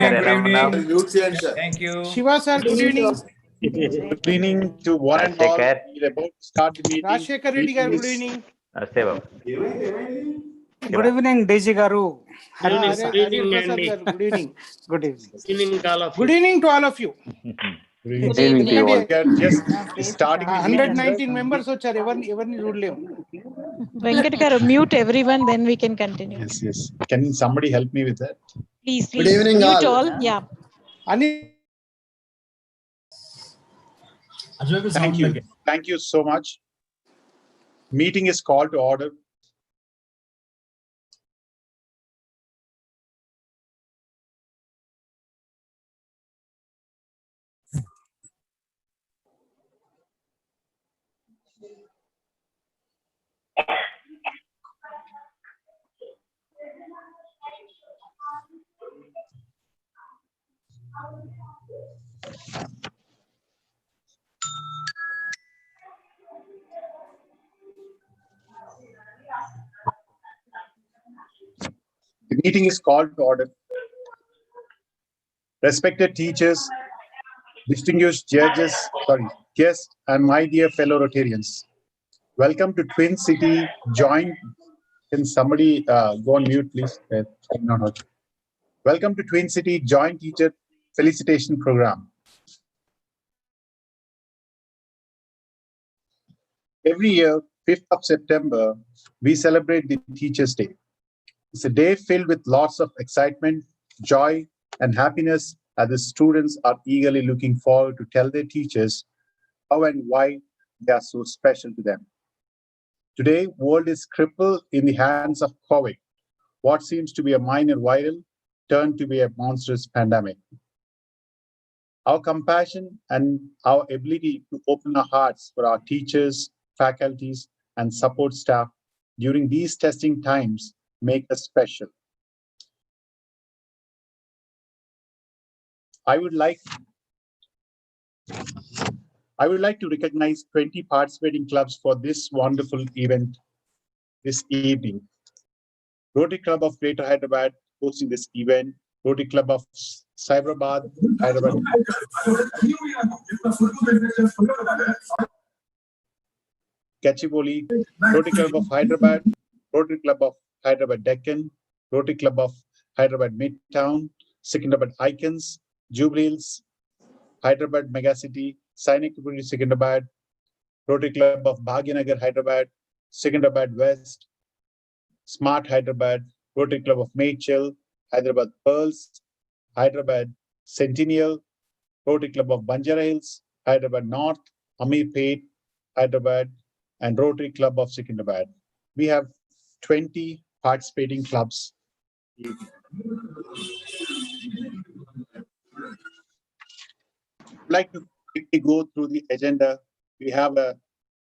Good evening. Thank you. Shiva sir, good evening. Good evening to one and all. We're about to start the meeting. Rajshekar Reddy garu, good evening. Good evening, DG Garu. Hari Prasad garu, good evening. Good evening. Good evening to all of you. Good evening to you all. We are just starting the meeting. 119 members వచ్చారు ఎవరిని చూడలేము. Venkat garu, mute everyone, then we can continue. Yes. Can somebody help me with that? Please. Good evening, mute all. Yeah. Thank you so much. Meeting is called to order. The meeting is called to order. Respected teachers, distinguished judges, guests, and my dear fellow Rotarians. Welcome to Twin City Joint. Can somebody go on mute, please? Welcome to Twin City Joint Teacher Felicitation Program. Every year, 5th of September, we celebrate the Teachers' Day. It's a day filled with lots of excitement, joy, and happiness as the students are eagerly looking forward to tell their teachers how and why they are so special to them. Today, world is crippled in the hands of COVID. What seems to be a minor viral turned to be a monstrous pandemic. Our compassion and our ability to open our hearts for our teachers, faculties, and support staff during these testing times make us special. I would like to recognize 20 participating clubs for this wonderful event this evening. Rotary Club of Greater Hyderabad hosting this event. Rotary Club of Cyberabad, Hyderabad. Gachibowli, Rotary Club of Hyderabad, Rotary Club of Hyderabad Deccan, Rotary Club of Hyderabad Midtown, Secunderabad Icons, Jubilees, Hyderabad Megacity, Sainikpuri Secunderabad, Rotary Club of Bhagyanagar Hyderabad, Secunderabad West, Smart Hyderabad, Rotary Club of Maychel, Hyderabad Pearls, Hyderabad Centennial, Rotary Club of Banjara Hills, Hyderabad North, Amirpet, Hyderabad, and Rotary Club of Secunderabad. We have 20 participating clubs. I'd like to quickly go through the agenda. We have a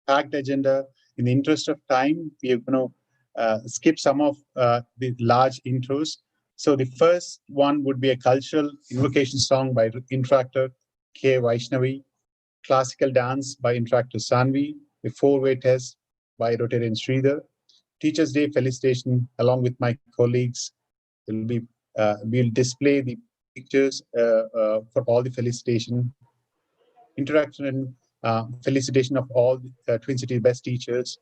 packed agenda. In the interest of time, we are going to skip some of the large intros. So the first one would be a cultural invocation song by Interactor K. Vaishnavi, classical dance by Interactor Sanvi, the four-way test by Rotarian Sridhar, Teachers' Day felicitation along with my colleagues. We'll display the pictures for all the felicitation, interaction and felicitation of all the Twin City best teachers,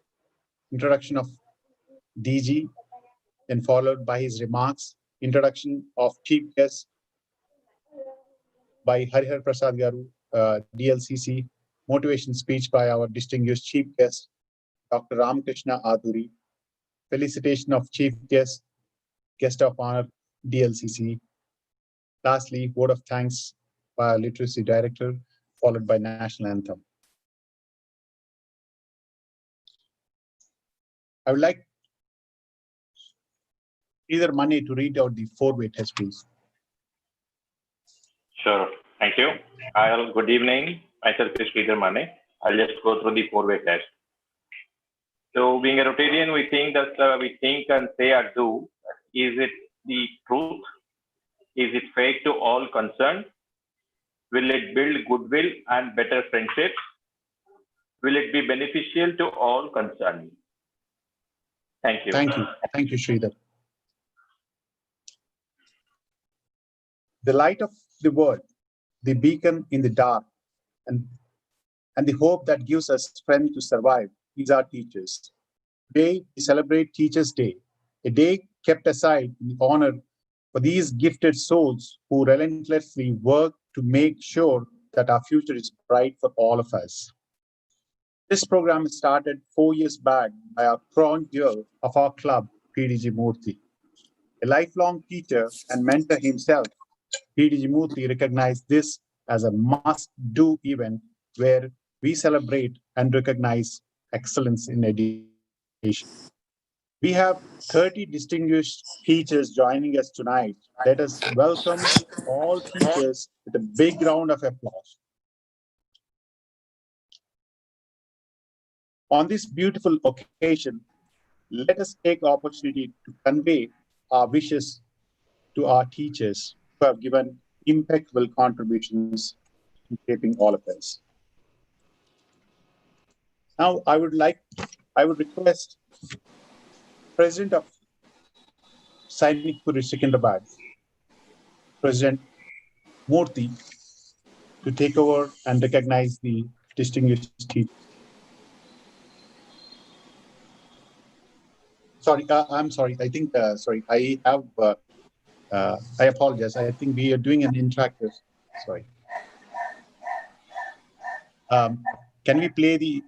introduction of DG, then followed by his remarks, introduction of chief guest by Harihar Prasad Garu, DLCC, motivation speech by our distinguished chief guest, Dr. Ramakrishna Aduri, felicitation of chief guest, guest of honor, DLCC. Lastly, word of thanks by our literacy director, followed by national anthem. I would like either Mani to read out the four-way test, please. Sure. Thank you. Good evening. Myself is Sridhar Mane. I'll just go through the four-way test. So, being a Rotarian, we think we think and say or do. Is it the truth? Is it fair to all concerned? Will it build goodwill and better friendships? Will it be beneficial to all concerned? Thank you. Thank you. Thank you, Sridhar. the light of the world, the beacon in the dark, and the hope that gives us strength to survive is our teachers. Today, we celebrate Teachers' Day, a day kept aside in honor for these gifted souls who relentlessly work to make sure that our future is bright for all of us. This program started 4 years back by our crown jewel of our club, PDG Murthy. A lifelong teacher and mentor himself, PDG Murthy recognized this as a must-do event where we celebrate and recognize excellence in education. We have 30 distinguished teachers joining us tonight. Let us welcome all teachers with a big round of applause. On this beautiful occasion, let us take the opportunity to convey our wishes to our teachers who have given impeccable contributions in shaping all of us. Now, I would request President of Sainik Puri Secunderabad, President Murthy, to take over and recognize the distinguished teachers. Sorry, I'm sorry. I think, sorry, I have, I apologize. I think we are doing an interactive, sorry. Can we play the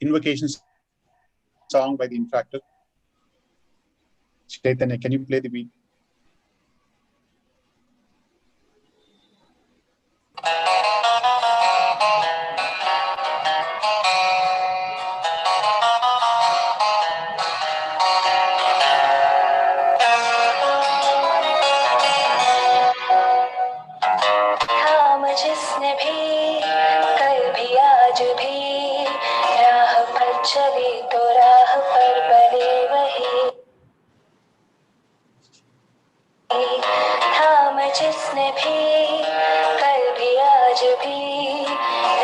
invocation song by the interactive? Chaitanya, can you play the beat? जिसने भी कल भी आज भी राह पर चली तो राह पर बने वही थाम जिसने भी कल भी आज भी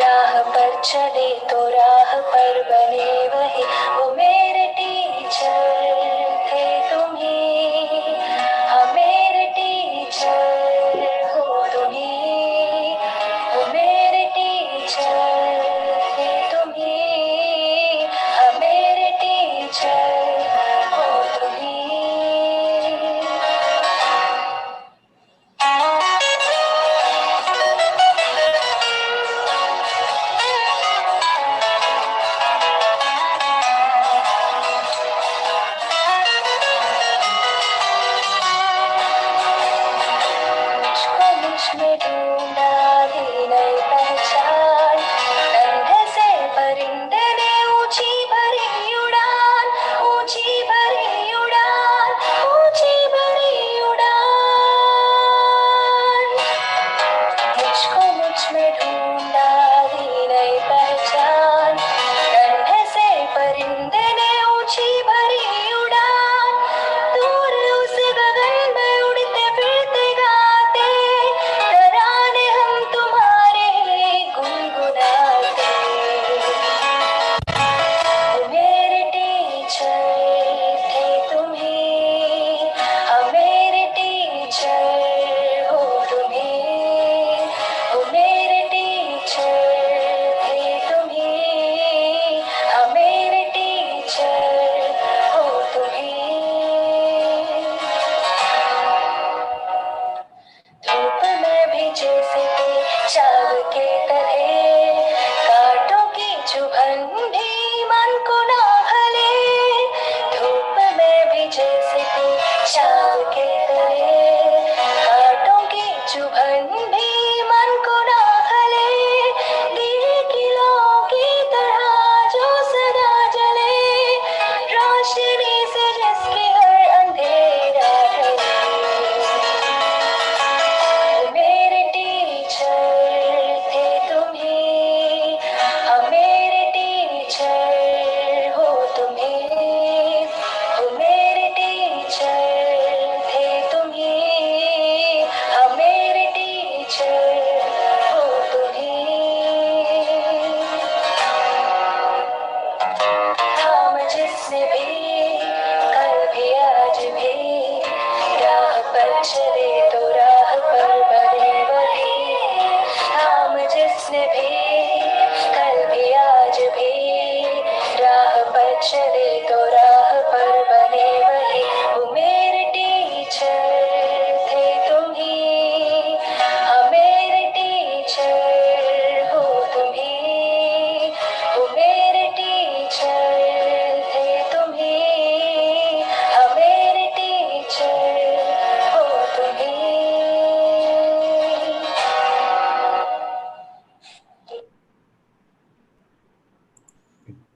राह पर चली तो राह पर बने वही वो मेरे टीचर थे तुम्ही हाँ मेरे टीचर हो तुम्ही वो मेरे टीचर थे तुम्ही हाँ मेरे टीचर हो तुम्ही में ढूंढा दी नई पहचान नन्हे से परिंदे ने ऊंची भरी उड़ान ऊंची भरी उड़ान ऊंची भरी उड़ान मुझको मुझ में ढूंढा दी नई पहचान नन्हे से परिंदे ने ऊंची भरी उड़ान दूर उस गगन में उड़ते फिरते गाते तराने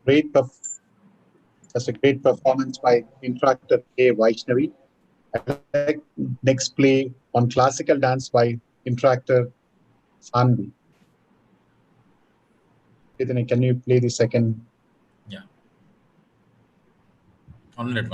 That's a great performance by Interactor K. Vaishnavi. Next play on classical dance by Interactor Sanvi. Chaitanya, can you play the second? Yeah. 1 minute.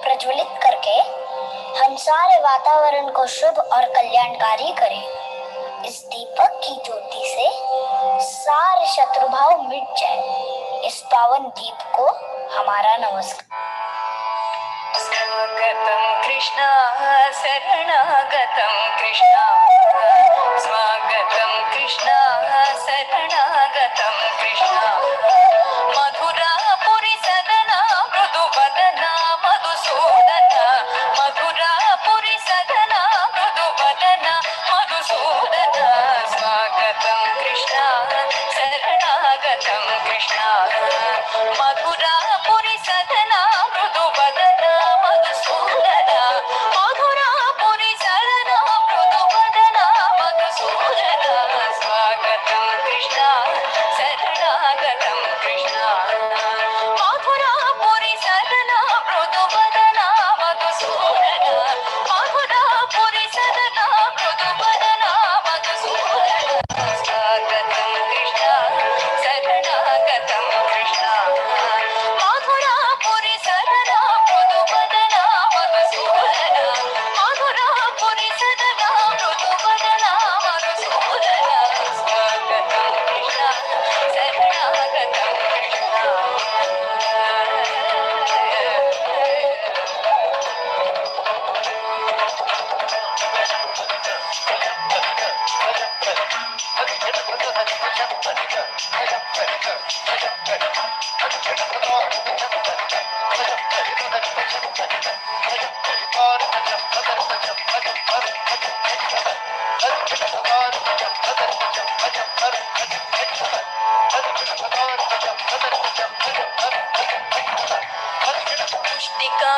प्रज्वलित करके हम सारे वातावरण को शुभ और कल्याणकारी करें। इस दीपक की ज्योति से सारे शत्रु भाव मिट जाए। इस पावन दीप को हमारा नमस्कार। स्वागतम कृष्णा शरणागतम कृष्णा, स्वागतम कृष्णा शरणागतम कृष्णा, मधुरापुरी सदना मृदु वदना मधुसूदना, मधुरापुरी सदना मृदु वदना मधुसूदना, स्वागतम कृष्णा शरणागतम कृष्णा, मधुरापुरी सदना मृदु वदना मधुसूदना, मधुरापुरी सदना मृदु वदना मधुसूदना, स्वागतम कृष्णा शरणागतम कृष्णा, मधुरापुरी सदना मृदु वदना मधुसूदना, मधुरापुरी सदना मृदु वदना मधुसूदना, स्वागतम कृष्णा शरणागतम कृष्णा, मधुरापुरी सदना मृदु वदना मधुसूदना, मधुरापुरी सदना मृदु वदना मधुसूदना, स्वागतम कृष्णा शरणागतम कृष्णा।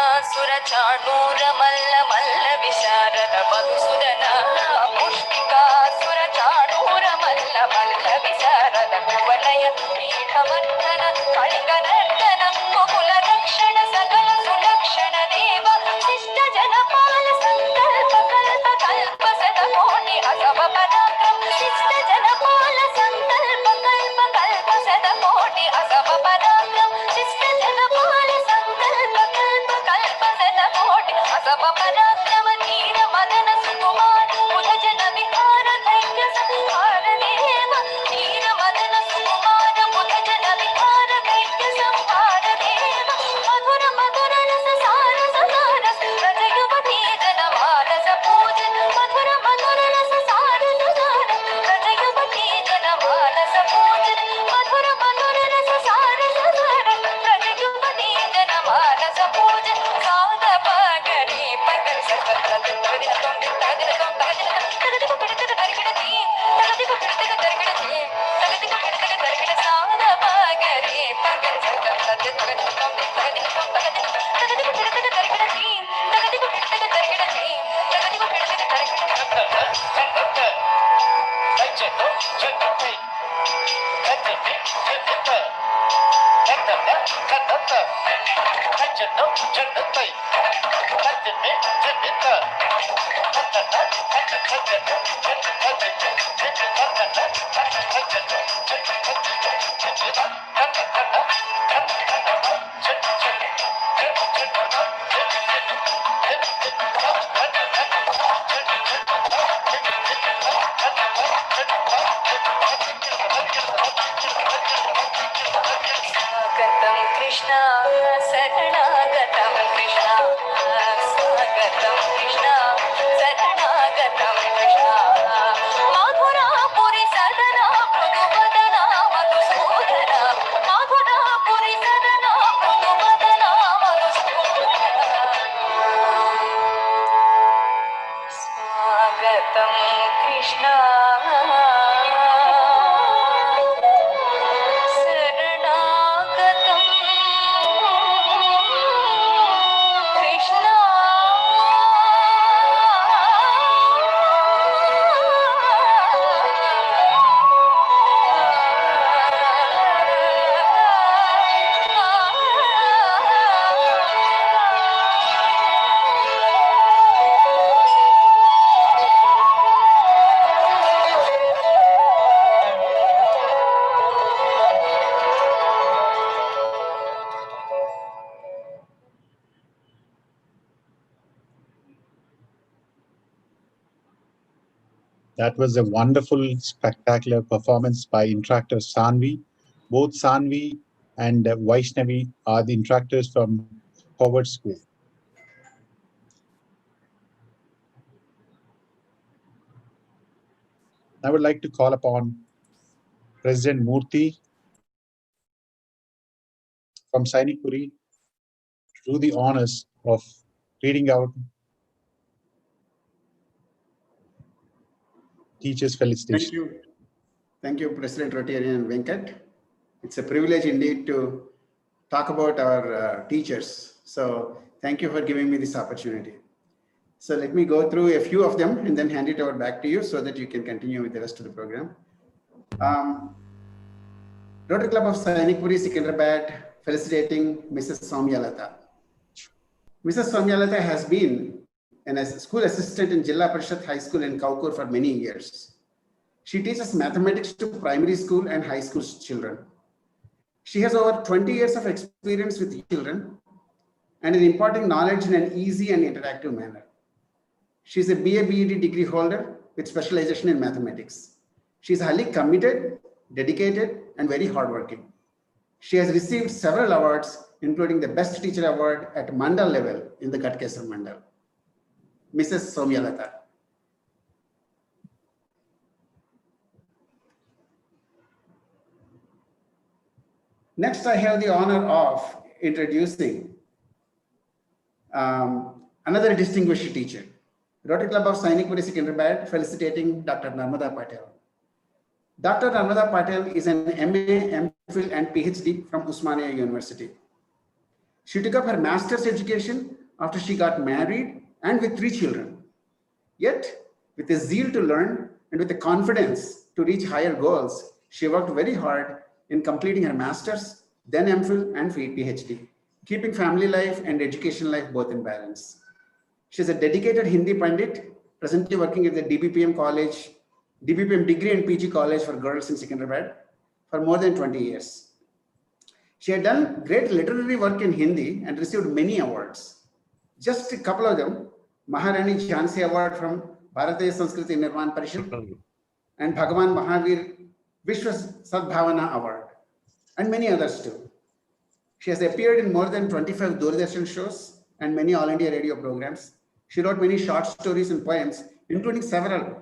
पुष्टिकासुरचाणूर मल्ल मल्ल विशारद मधुसूदना, पुष्टिकासुरचाणूर मल्ल मल्ल विशारद कुवलय पीठवर्धन कलिकनर्दन कुकुल रक्षण सकल सुलक्षण देव शिष्ट जनपाल संकल्प कल्प कल्प शतकोटि असव पराक्रम, शिष्ट जनपाल संकल्प कल्प कल्प शतकोटि असव पराक्रम, शिष्ट जनपाल संकल्प कल्प कल्प शतकोटि असव पराक्रम, धीर मदन सुकुमार बुध जन विहार धैर्य संहार देव, धीर मदन सुकुमार बुध जन विहार धैर्य That was a wonderful, spectacular performance by interactor Sanvi. Both Sanvi and Vaishnavi are the interactors from Howard School. I would like to call upon President Murthy from Sainikpuri to do the honors of reading out Teachers' Felicitation. Thank you, President Rotary and Venkat. It's a privilege indeed to talk about our teachers. So thank you for giving me this opportunity. So let me go through a few of them and then hand it over back to you so that you can continue with the rest of the program. Rotary Club of Sainikpuri, Secunderabad, felicitating Mrs. Soumyalata. Mrs. Soumyalata has been a school assistant in Jilla Parishad High School in Kaukur for many years. She teaches mathematics to primary school and high school children. She has over 20 years of experience with children and is imparting knowledge in an easy and interactive manner. She is a BA BEd degree holder with specialization in mathematics. She is highly committed, dedicated, and very hardworking. She has received several awards, including the Best Teacher Award at Mandal level in the Ghatkesar Mandal. Mrs. Soumyalata. Next, I have the honor of introducing another distinguished teacher. Rotary Club of Sainikpuri, Secunderabad, felicitating Dr. Narmada Patel. Dr. Narmada Patel is an MA, MPhil, and PhD from Osmania University. She took up her master's education after she got married and with 3 children. Yet, with a zeal to learn and with the confidence to reach higher goals, she worked very hard in completing her master's, then MPhil and PhD, keeping family life and education life both in balance. She is a dedicated Hindi Pandit, presently working at the DBPM College, DBPM Degree and PG College for Girls in Secunderabad for more than 20 years. She had done great literary work in Hindi and received many awards. Just a couple of them: Maharani Jhansi Award from Bharatiya Sanskriti Nirman Parishad and Bhagavan Mahavir Vishwa Sadbhavana Award, and many others too. She has appeared in more than 25 Doordarshan shows and many All India radio programs. She wrote many short stories and poems, including several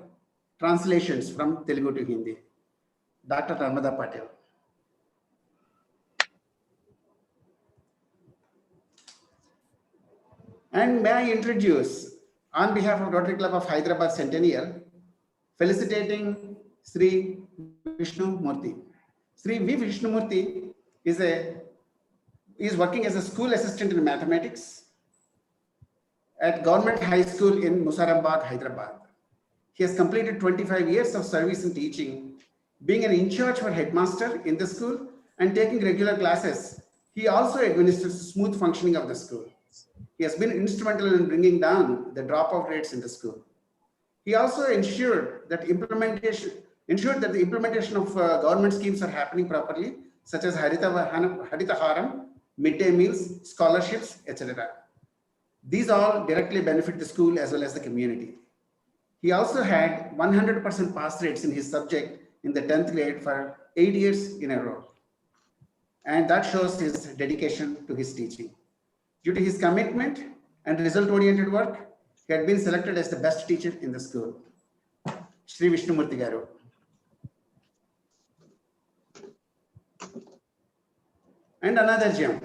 translations from Telugu to Hindi. Dr. Narmada Patel. And may I introduce, on behalf of Rotary Club of Hyderabad Centennial, felicitating Sri Vishnu Murthy. Sri V. Vishnu Murthy is working as a school assistant in mathematics at Government High School in Musarabad, Hyderabad. He has completed 25 years of service in teaching, being an in charge for headmaster in the school and taking regular classes He also administers smooth functioning of the school. He has been instrumental in bringing down the dropout rates in the school. He also ensured that the implementation of government schemes are happening properly, such as Harita Haram, midday meals, scholarships, etc. These all directly benefit the school as well as the community. He also had 100% pass rates in his subject in the 10th grade for 8 years in a row. And that shows his dedication to his teaching. Due to his commitment and result-oriented work, he had been selected as the best teacher in the school. Shri Vishnumurthy Garu. And another gem.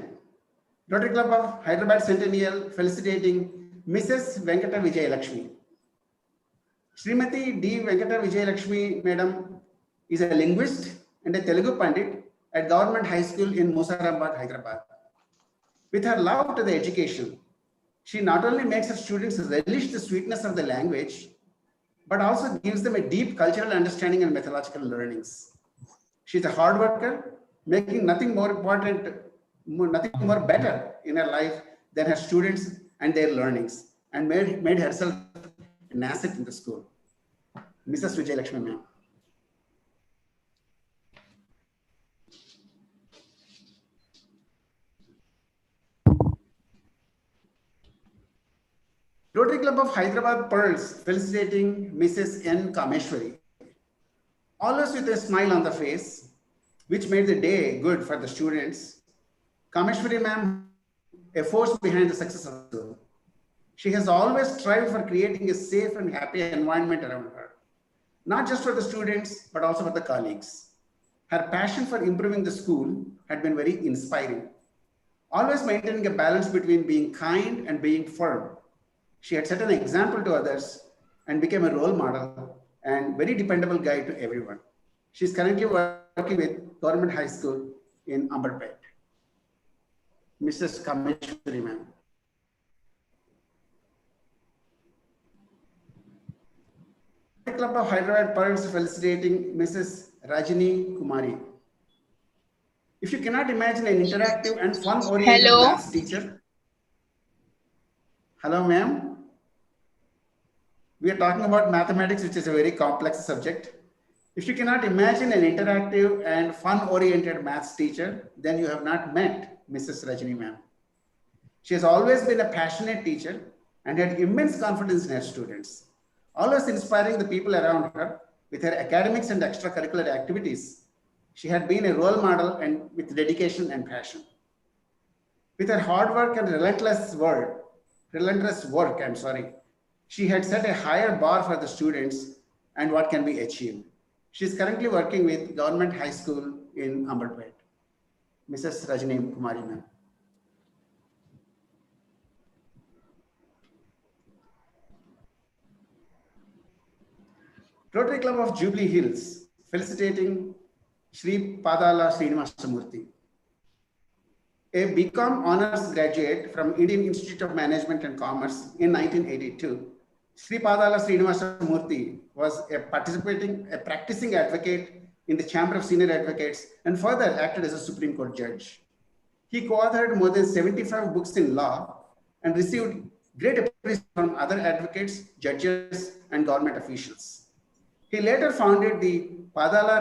Rotary Club of Hyderabad Centennial felicitating Mrs. Venkata Vijayalakshmi. Srimati D. Venkata Vijayalakshmi Madam is a linguist and a Telugu Pandit at Government High School in Musarabad, Hyderabad. With her love to the education, she not only makes her students relish the sweetness of the language, but also gives them a deep cultural understanding and methodological learnings. She's a hard worker, making nothing more better in her life than her students and their learnings, and made herself an asset in the school. Mrs. Vijayalakshmi ma'am. Rotary Club of Hyderabad Pearls felicitating Mrs. N. Kameshwari. Always with a smile on the face, which made the day good for the students. Kameshwari ma'am, a force behind the success of the school. She has always strived for creating a safe and happy environment around her, not just for the students, but also for the colleagues. Her passion for improving the school had been very inspiring, always maintaining a balance between being kind and being firm. She had set an example to others and became a role model and very dependable guide to everyone. She's currently working with Government High School in Amberpet. Mrs. Kameshwari ma'am. Club of Hyderabad Pearls felicitating Mrs. Rajini Kumari. If you cannot imagine an interactive and fun-oriented maths teacher. Hello, ma'am. We are talking about mathematics, which is a very complex subject. If you cannot imagine an interactive and fun-oriented maths teacher, then you have not met Mrs. Rajini ma'am. She has always been a passionate teacher and had immense confidence in her students, always inspiring the people around her with her academics and extracurricular activities. She had been a role model and with dedication and passion. With her hard work and relentless work, she had set a higher bar for the students and what can be achieved. She is currently working with Government High School in Amberpet. Mrs. Rajini Kumari ma'am. Rotary Club of Jubilee Hills felicitating Shri Padala Srinivasamurthy, a BCom honors graduate from Indian Institute of Management and Commerce in 1982. Shri Padala Srinivasamurthy was a practicing advocate in the Chamber of Senior Advocates and further acted as a Supreme Court judge. He co-authored more than 75 books in law and received great appreciation from other advocates, judges, and government officials. He later founded the Padala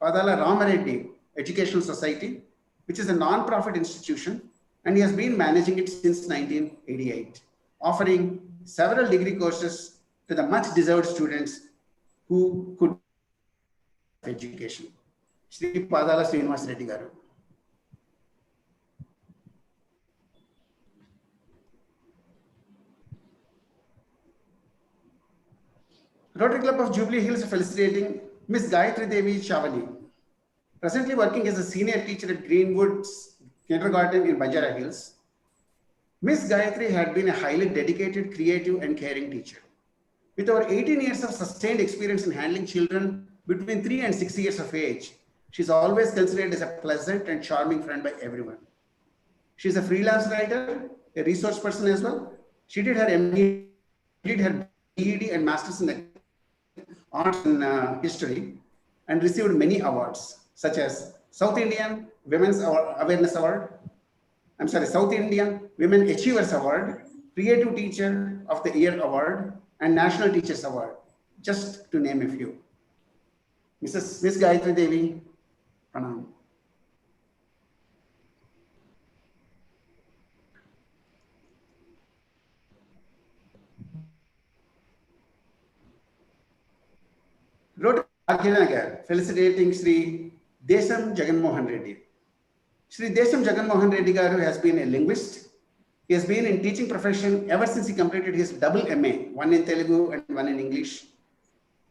Ramareddy Educational Society, which is a non-profit institution, and he has been managing it since 1988, offering several degree courses to the much deserved students who could education. Shri Padala Srinivas Reddy Garu. Rotary Club of Jubilee Hills felicitating Miss Gayatri Devi Chavali, presently working as a senior teacher at Greenwood's Kindergarten in Banjara Hills. Miss Gayatri had been a highly dedicated, creative, and caring teacher. With over 18 years of sustained experience in handling children between 3 and 6 years of age, she's always considered as a pleasant and charming friend by everyone. She's a freelance writer, a resource person as well. She did her MD, did her BEd and Masters in Arts and History, and received many awards, such as South Indian Women's Awareness Award. I'm sorry, South India Women Achievers Award, Creative Teacher of the Year Award, and National Teachers Award, just to name a few. Miss Gayatri Devi, pranam. Rotary Bhagyanagar, felicitating Sri Desam Jaganmohan Reddy. Sri Desam Jaganmohan Reddy Garu has been a linguist. He has been in teaching profession ever since he completed his double MA, one in Telugu and one in English.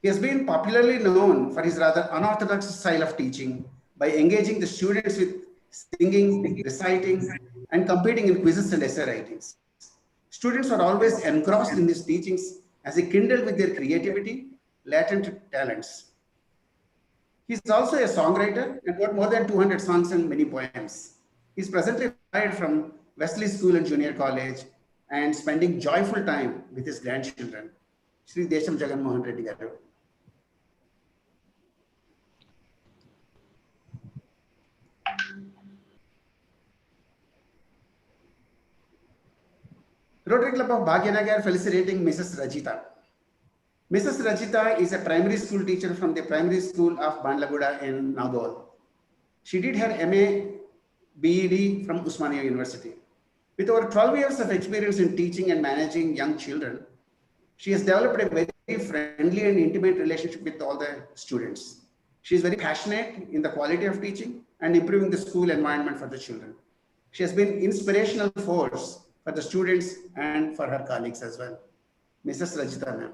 He has been popularly known for his rather unorthodox style of teaching by engaging the students with singing, reciting, and competing in quizzes and essay writings. Students are always engrossed in his teachings as he kindled with their creativity, latent talents. He is also a songwriter and wrote more than 200 songs and many poems. He is presently retired from Wesley School and Junior College and spending joyful time with his grandchildren. Sri Desam Jaganmohan Reddy Garu. Rotary Club of Bhagyanagar felicitating Mrs. Rajita. Mrs. Rajita is a primary school teacher from the primary school of Bandlaguda in Nagaur. She did her MA BEd from Usmania University. With over 12 years of experience in teaching and managing young children, she has developed a very friendly and intimate relationship with all the students. She is very passionate in the quality of teaching and improving the school environment for the children. She has been inspirational force for the students and for her colleagues as well. Mrs. Rajita ma'am.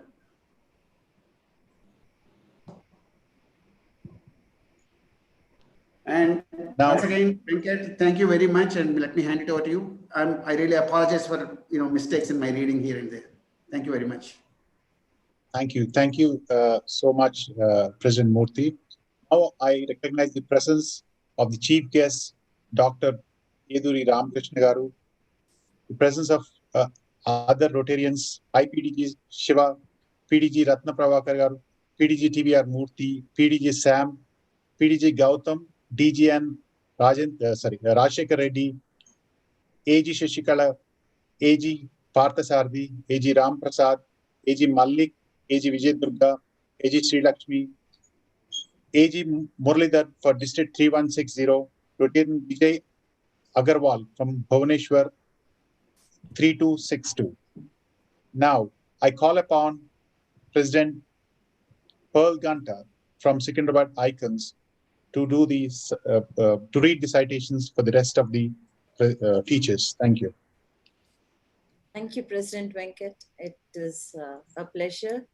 And now, once again, Venkat, thank you very much, and let me hand it over to you. I really apologize for mistakes in my reading here and there. Thank you very much. Thank you so much, President Murthy. Now I recognize the presence of the chief guest, Dr. Eduri Ramakrishna Garu, the presence of other Rotarians, IPDG Shiva, PDG Ratna Pravakar Garu, PDG TVR Murthy, PDG Sam, PDG Gautam, DGN Rajshekar Reddy, AG Shashikala, AG Parthasarthi, AG Ram Prasad, AG Malik, AG Vijay Durga, AG Sri Lakshmi, AG Muralidhar for District 3160, Rotarian Vijay Agarwal from Bhubaneswar 3262. Now, I call upon President Pearl Gunter from Secunderabad Icons to do these, to read the citations for the rest of the teachers. Thank you. Thank you, President Venkat. It is a pleasure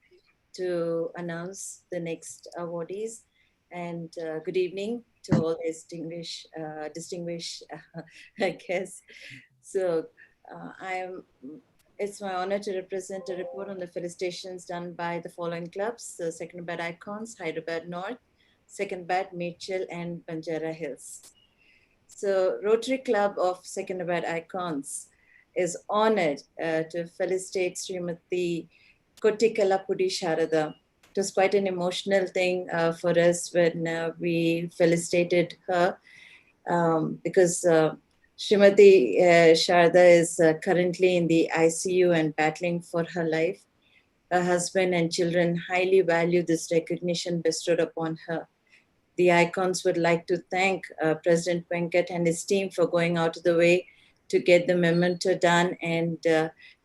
to announce the next awardees. And good evening to all distinguished guests. So it's my honor to represent a report on the felicitations done by the following clubs: the Secunderabad Icons, Hyderabad North, Secunderabad, Mitchell, and Banjara Hills. So Rotary Club of Secunderabad Icons is honored to felicitate Srimati Kottikala Pudi Sharada. It was quite an emotional thing for us when we felicitated her because Srimati Sharada is currently in the ICU and battling for her life. Her husband and children highly value this recognition bestowed upon her. The Icons would like to thank President Venkat and his team for going out of the way to get the memento done and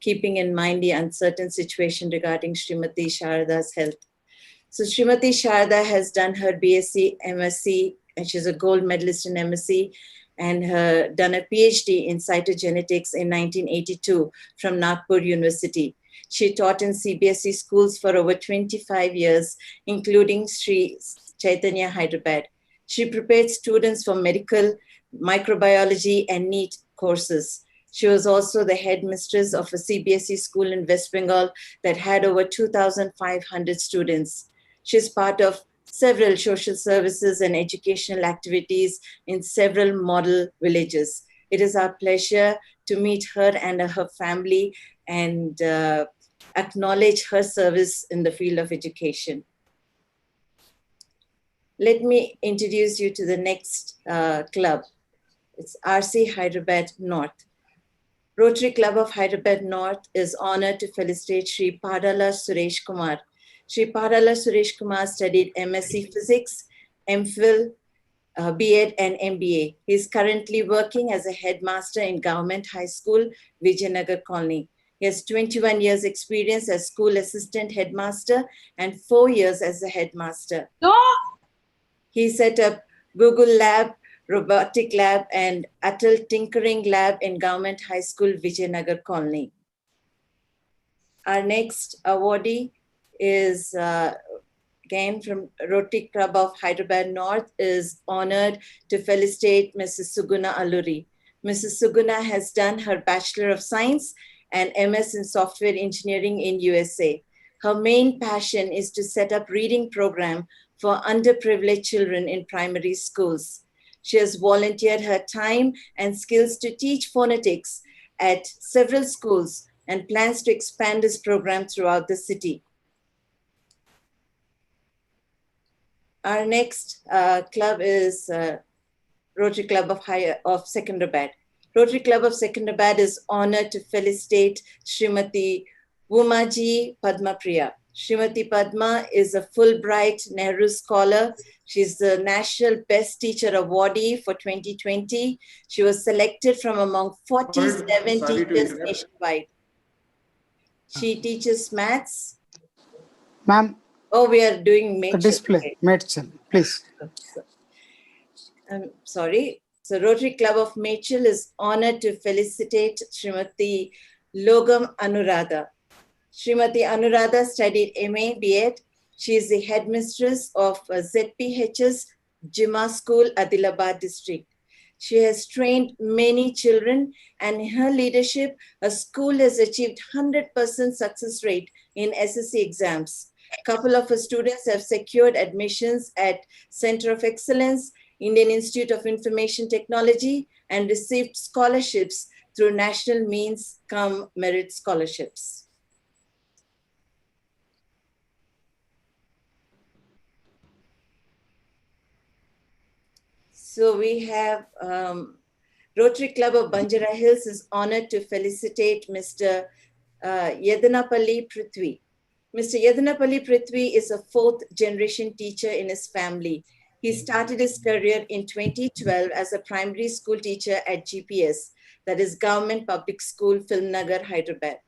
keeping in mind the uncertain situation regarding Srimati Sharada's health. So Srimati Sharada has done her BSc, MSc, and she's a gold medalist in MSc, and done a PhD in cytogenetics in 1982 from Nagpur University. She taught in CBSE schools for over 25 years, including Sri Chaitanya Hyderabad. She prepared students for medical, microbiology, and NEET courses. She was also the headmistress of a CBSE school in West Bengal that had over 2,500 students. She's part of several social services and educational activities in several model villages. It is our pleasure to meet her and her family and acknowledge her service in the field of education. Let me introduce you to the next club. It's RC Hyderabad North. Rotary Club of Hyderabad North is honored to felicitate Sri Padala Suresh Kumar. Sri Padala Suresh Kumar studied MSc Physics, MPhil, B.Ed and MBA. He is currently working as a headmaster in Government High School, Vijayanagar Colony. He has 21 years experience as school assistant headmaster and 4 years as a headmaster. He set up Google Lab, Robotic Lab and Atal Tinkering Lab in Government High School, Vijayanagar Colony. Our next awardee is again from Rotary Club of Hyderabad North, is honored to felicitate Mrs. Suguna Alluri. Mrs. Suguna has done her Bachelor of Science and MS in Software Engineering in USA. Her main passion is to set up reading program for underprivileged children in primary schools. She has volunteered her time and skills to teach phonetics at several schools and plans to expand this program throughout the city. Our next club is Rotary Club of Secunderabad. Rotary Club of Secunderabad is honored to felicitate Srimati Wumaji Padmapriya. Srimati Padma is a Fulbright Nehru Scholar. She's the National Best Teacher Awardee for 2020. She was selected from among 47 teachers nationwide. She teaches maths. Ma'am. Oh, we are doing the display, Mitchell, please. I'm sorry. So Rotary Club of Mitchell is honored to felicitate Srimati Logam Anuradha. Srimati Anuradha studied MA, B.Ed. She is the headmistress of ZPH's Jima School, Adilabad district. She has trained many children, and in her leadership, a school has achieved 100% success rate in SSC exams. A couple of her students have secured admissions at Center of Excellence, Indian Institute of Information Technology, and received scholarships through National Means Cum Merit Scholarships. So we have Rotary Club of Banjara Hills is honored to felicitate Mr. Yedanapalli Prithvi. Mr. Yedanapalli Prithvi is a 4th generation teacher in his family. He started his career in 2012 as a primary school teacher at GPS, that is Government Public School, Filmnagar, Hyderabad.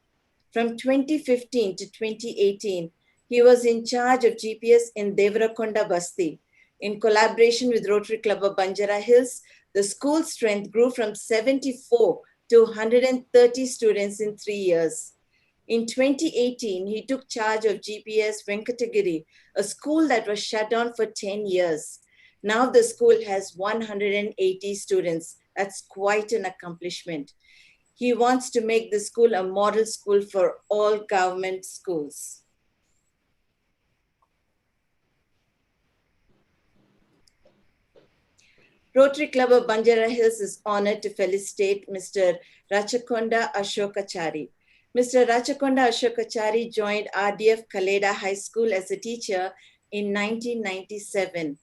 From 2015 to 2018, he was in charge of GPS in Devarakonda Basti. In collaboration with Rotary Club of Banjara Hills, the school strength grew from 74 to 130 students in 3 years. In 2018, he took charge of GPS Venkatagiri, a school that was shut down for 10 years. Now the school has 180 students. That's quite an accomplishment. He wants to make the school a model school for all government schools. Rotary Club of Banjara Hills is honored to felicitate Mr. Rachakonda Ashokachari. Mr. Rachakonda Ashokachari joined RDF Kaleda High School as a teacher in 1997,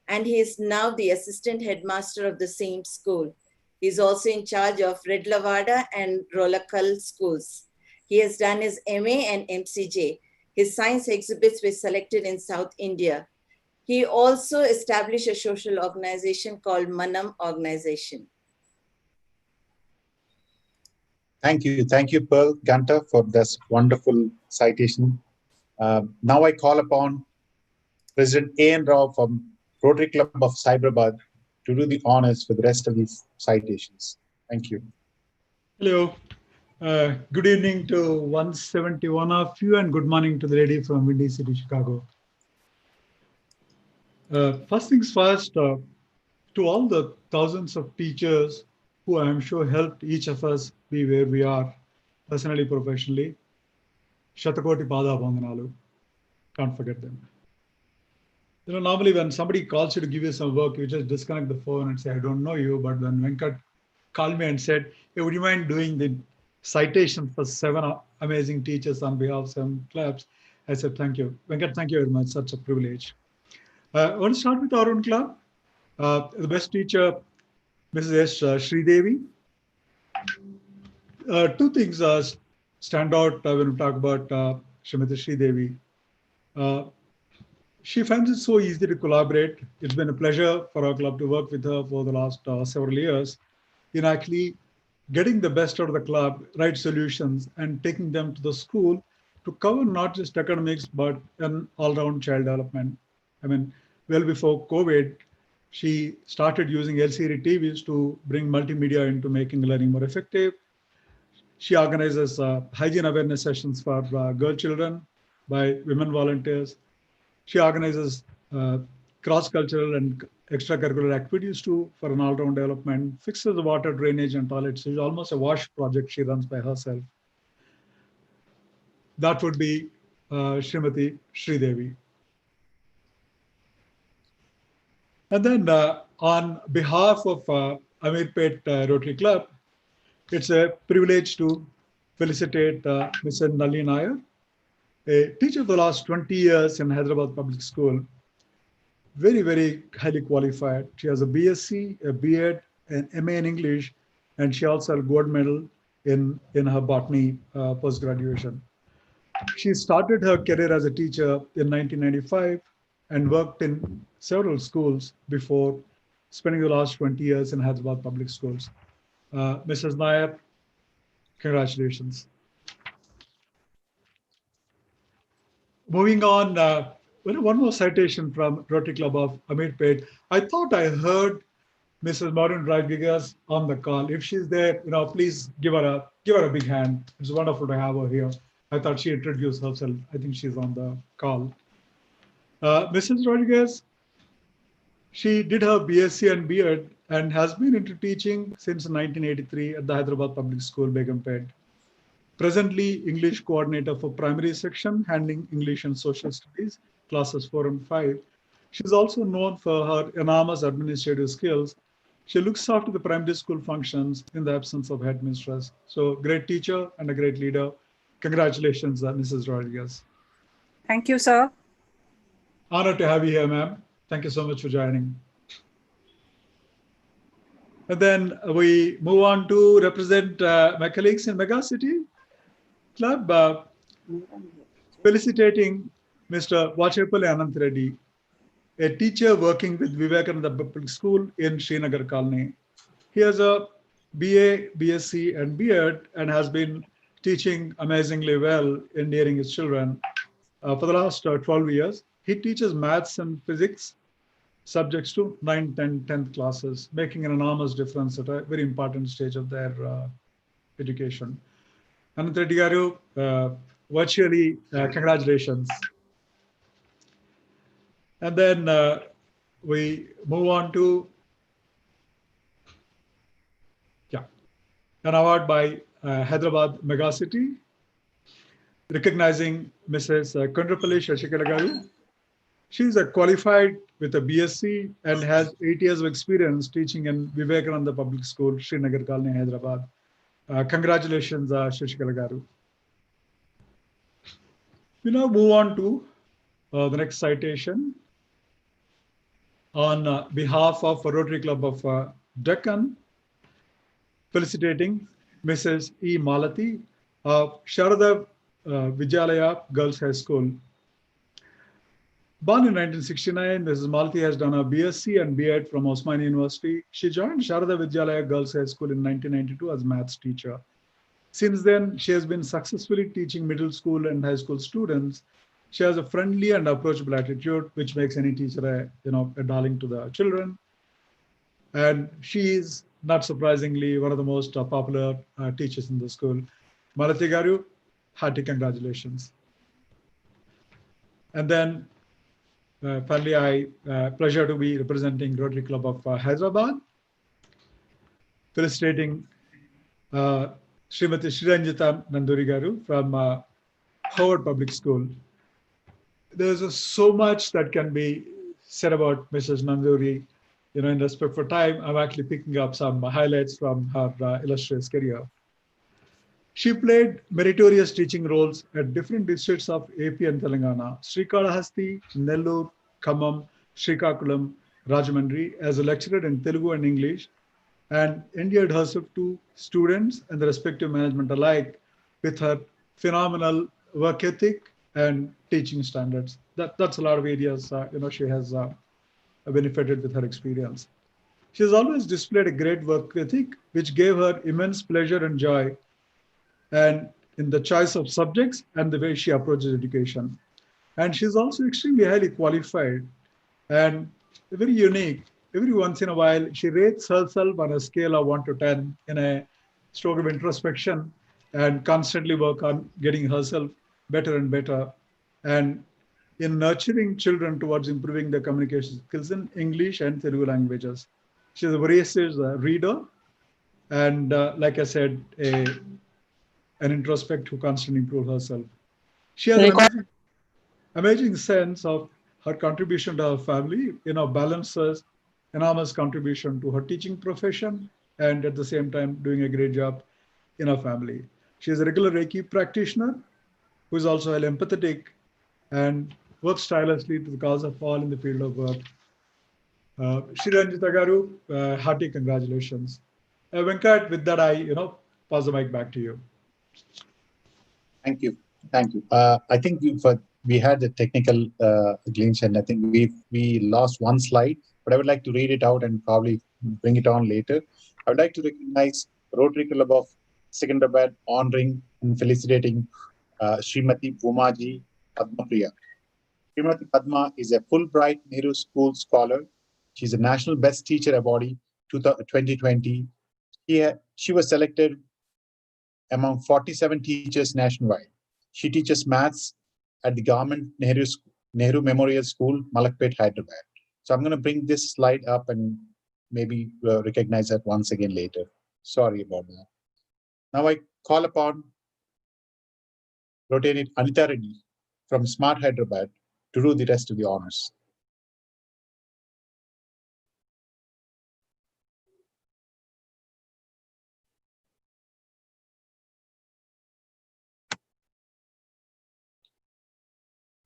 and he is now the assistant headmaster of the same school. He is also in charge of Redlavada and Rolakal schools. He has done his MA and MCJ. His science exhibits were selected in South India. He also established a social organization called Manam Organization. Thank you, Pearl Ganta, for this wonderful citation. Now I call upon President A.N. Rao from Rotary Club of Cyberabad to do the honors for the rest of these citations. Thank you. Hello. Good evening to 171 of you, and good morning to the lady from Windy City, Chicago. First things first, to all the thousands of teachers who I am sure helped each of us be where we are, personally, professionally, Shatakoti Pada Vandanalu, can't forget them. You know, normally when somebody calls you to give you some work, you just disconnect the phone and say, I don't know you. But when Venkat called me and said, hey, would you mind doing the citation for 7 amazing teachers on behalf of 7 clubs? I said, thank you. Venkat, thank you very much. Such a privilege. I want to start with our own club. The best teacher, Mrs. S. Sridevi. Two things stand out when we talk about Srimati Sridevi. She finds it so easy to collaborate. It's been a pleasure for our club to work with her for the last several years in actually getting the best out of the club, right solutions, and taking them to the school to cover not just academics, but an all-round child development. I mean, well before COVID, she started using LCD TVs to bring multimedia into making learning more effective. She organizes hygiene awareness sessions for girl children by women volunteers. She organizes cross-cultural and extracurricular activities too for an all-round development, fixes the water drainage and toilets. It's almost a wash project she runs by herself. That would be Srimati Sridevi. And then on behalf of Amirpet Rotary Club, it's a privilege to felicitate Mr. Nalini Nair, a teacher for the last 20 years in Hyderabad Public School. Very, very highly qualified. She has a BSc, a BEd, an MA in English, and she also had a gold medal in her botany post-graduation. She started her career as a teacher in 1995 and worked in several schools before spending the last 20 years in Hyderabad Public Schools. Mrs. Nair, congratulations. Moving on, one more citation from Rotary Club of Amirpet. I thought I heard Mrs. Maureen Rodriguez on the call. If she's there, please give her a big hand. It's wonderful to have her here. I thought she introduced herself. I think she's on the call. Mrs. Rodriguez, she did her BSc and BEd and has been into teaching since 1983 at the Hyderabad Public School, Begumpet. Presently, English coordinator for primary section, handling English and social studies, classes 4 and 5. She's also known for her enormous administrative skills. She looks after the primary school functions in the absence of headmistress. So great teacher and a great leader. Congratulations, Mrs. Rodriguez. Thank you, sir. Honored to have you here, ma'am. Thank you so much for joining. And then we move on to represent my colleagues in Megacity Club, felicitating Mr. Vachepalli Anant Reddy, a teacher working with Vivekananda Public School in Srinagar Colony. He has a BA, BSc, and BEd and has been teaching amazingly well, endearing his children for the last 12 years. He teaches maths and physics subjects to 9th and 10th classes, making an enormous difference at a very important stage of their education. Anant Reddy garu, virtually congratulations. And then we move on to an award by Hyderabad Megacity, recognizing Mrs. Kondrapalli Shashikala garu. She's a qualified with a BSc and has 8 years of experience teaching in Vivekananda Public School, Srinagar Colony, Hyderabad. Congratulations, Shashikala garu. We now move on to the next citation. On behalf of Rotary Club of Deccan, felicitating Mrs. E. Malati of Sharada Vidyalaya Girls High School. Born in 1969, Mrs. Malati has done a BSc and BEd from Osmania University. She joined Sharada Vidyalaya Girls High School in 1992 as maths teacher. Since then, she has been successfully teaching middle school and high school students. She has a friendly and approachable attitude, which makes any teacher a darling to the children. And she is, not surprisingly, one of the most popular teachers in the school. Malati garu, hearty congratulations. And then finally, pleasure to be representing Rotary Club of Hyderabad, felicitating Srimati Sriranjita Nanduri garu from Howard Public School. There's so much that can be said about Mrs. Nanduri. In respect for time, I'm actually picking up some highlights from her illustrious career. She played meritorious teaching roles at different districts of AP and Telangana: Srikalahasti, Nellore, Khammam, Srikakulam, Rajahmundry, as a lecturer in Telugu and English, and endeared herself to students and the respective management alike with her phenomenal work ethic and teaching standards. That's a lot of areas she has benefited with her experience. She has always displayed a great work ethic, which gave her immense pleasure and joy, and in the choice of subjects and the way she approaches education. And she's also extremely highly qualified and very unique. Every once in a while, she rates herself on a scale of 1 to 10 in a stroke of introspection and constantly work on getting herself better and better. And in nurturing children towards improving their communication skills in English and Telugu languages. She's a voracious reader and, like I said, an introspect who constantly improves herself. She has an amazing sense of her contribution to her family, balances enormous contribution to her teaching profession and at the same time doing a great job in her family. She is a regular Reiki practitioner who is also empathetic and works tirelessly to the cause of all in the field of work. Shri Ranjita Garu, hearty congratulations. Venkat, with that, I pass the mic back to you. Thank you. Thank you. I think we had a technical glitch, and I think we lost one slide, but I would like to read it out and probably bring it on later. I would like to recognize Rotary Club of Secunderabad honoring and felicitating Srimati Pumaji Padmapriya. Srimati Padma is a Fulbright Nehru School scholar. She's a National Best Teacher Awardee 2020. She was selected among 47 teachers nationwide. She teaches maths at the Government Nehru Memorial School, Malakpet, Hyderabad. So I'm going to bring this slide up and maybe recognize that once again later. Sorry about that. Now I call upon Rotarian Anita Reddy from Smart Hyderabad to do the rest of the honors.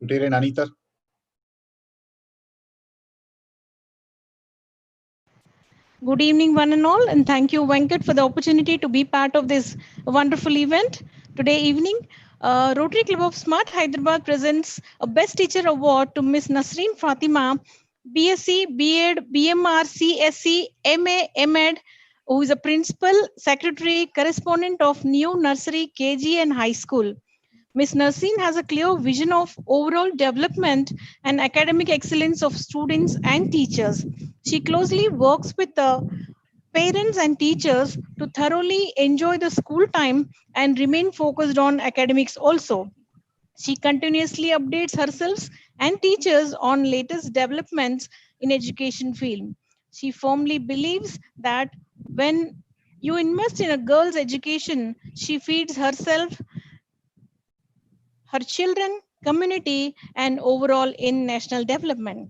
Rotarian Anita. Good evening, one and all, and thank you, Venkat, for the opportunity to be part of this wonderful event today evening. Rotary Club of Smart Hyderabad presents a Best Teacher Award to Miss Nasreen Fatima, BSc, B.Ed, BMR, CSc, MA, MEd, who is a principal, secretary, correspondent of New Nursery, KG and High School. Ms. Narseen has a clear vision of overall development and academic excellence of students and teachers. She closely works with the parents and teachers to thoroughly enjoy the school time and remain focused on academics also. She continuously updates herself and teachers on latest developments in education field. She firmly believes that when you invest in a girl's education, she feeds herself, her children, community, and overall in national development.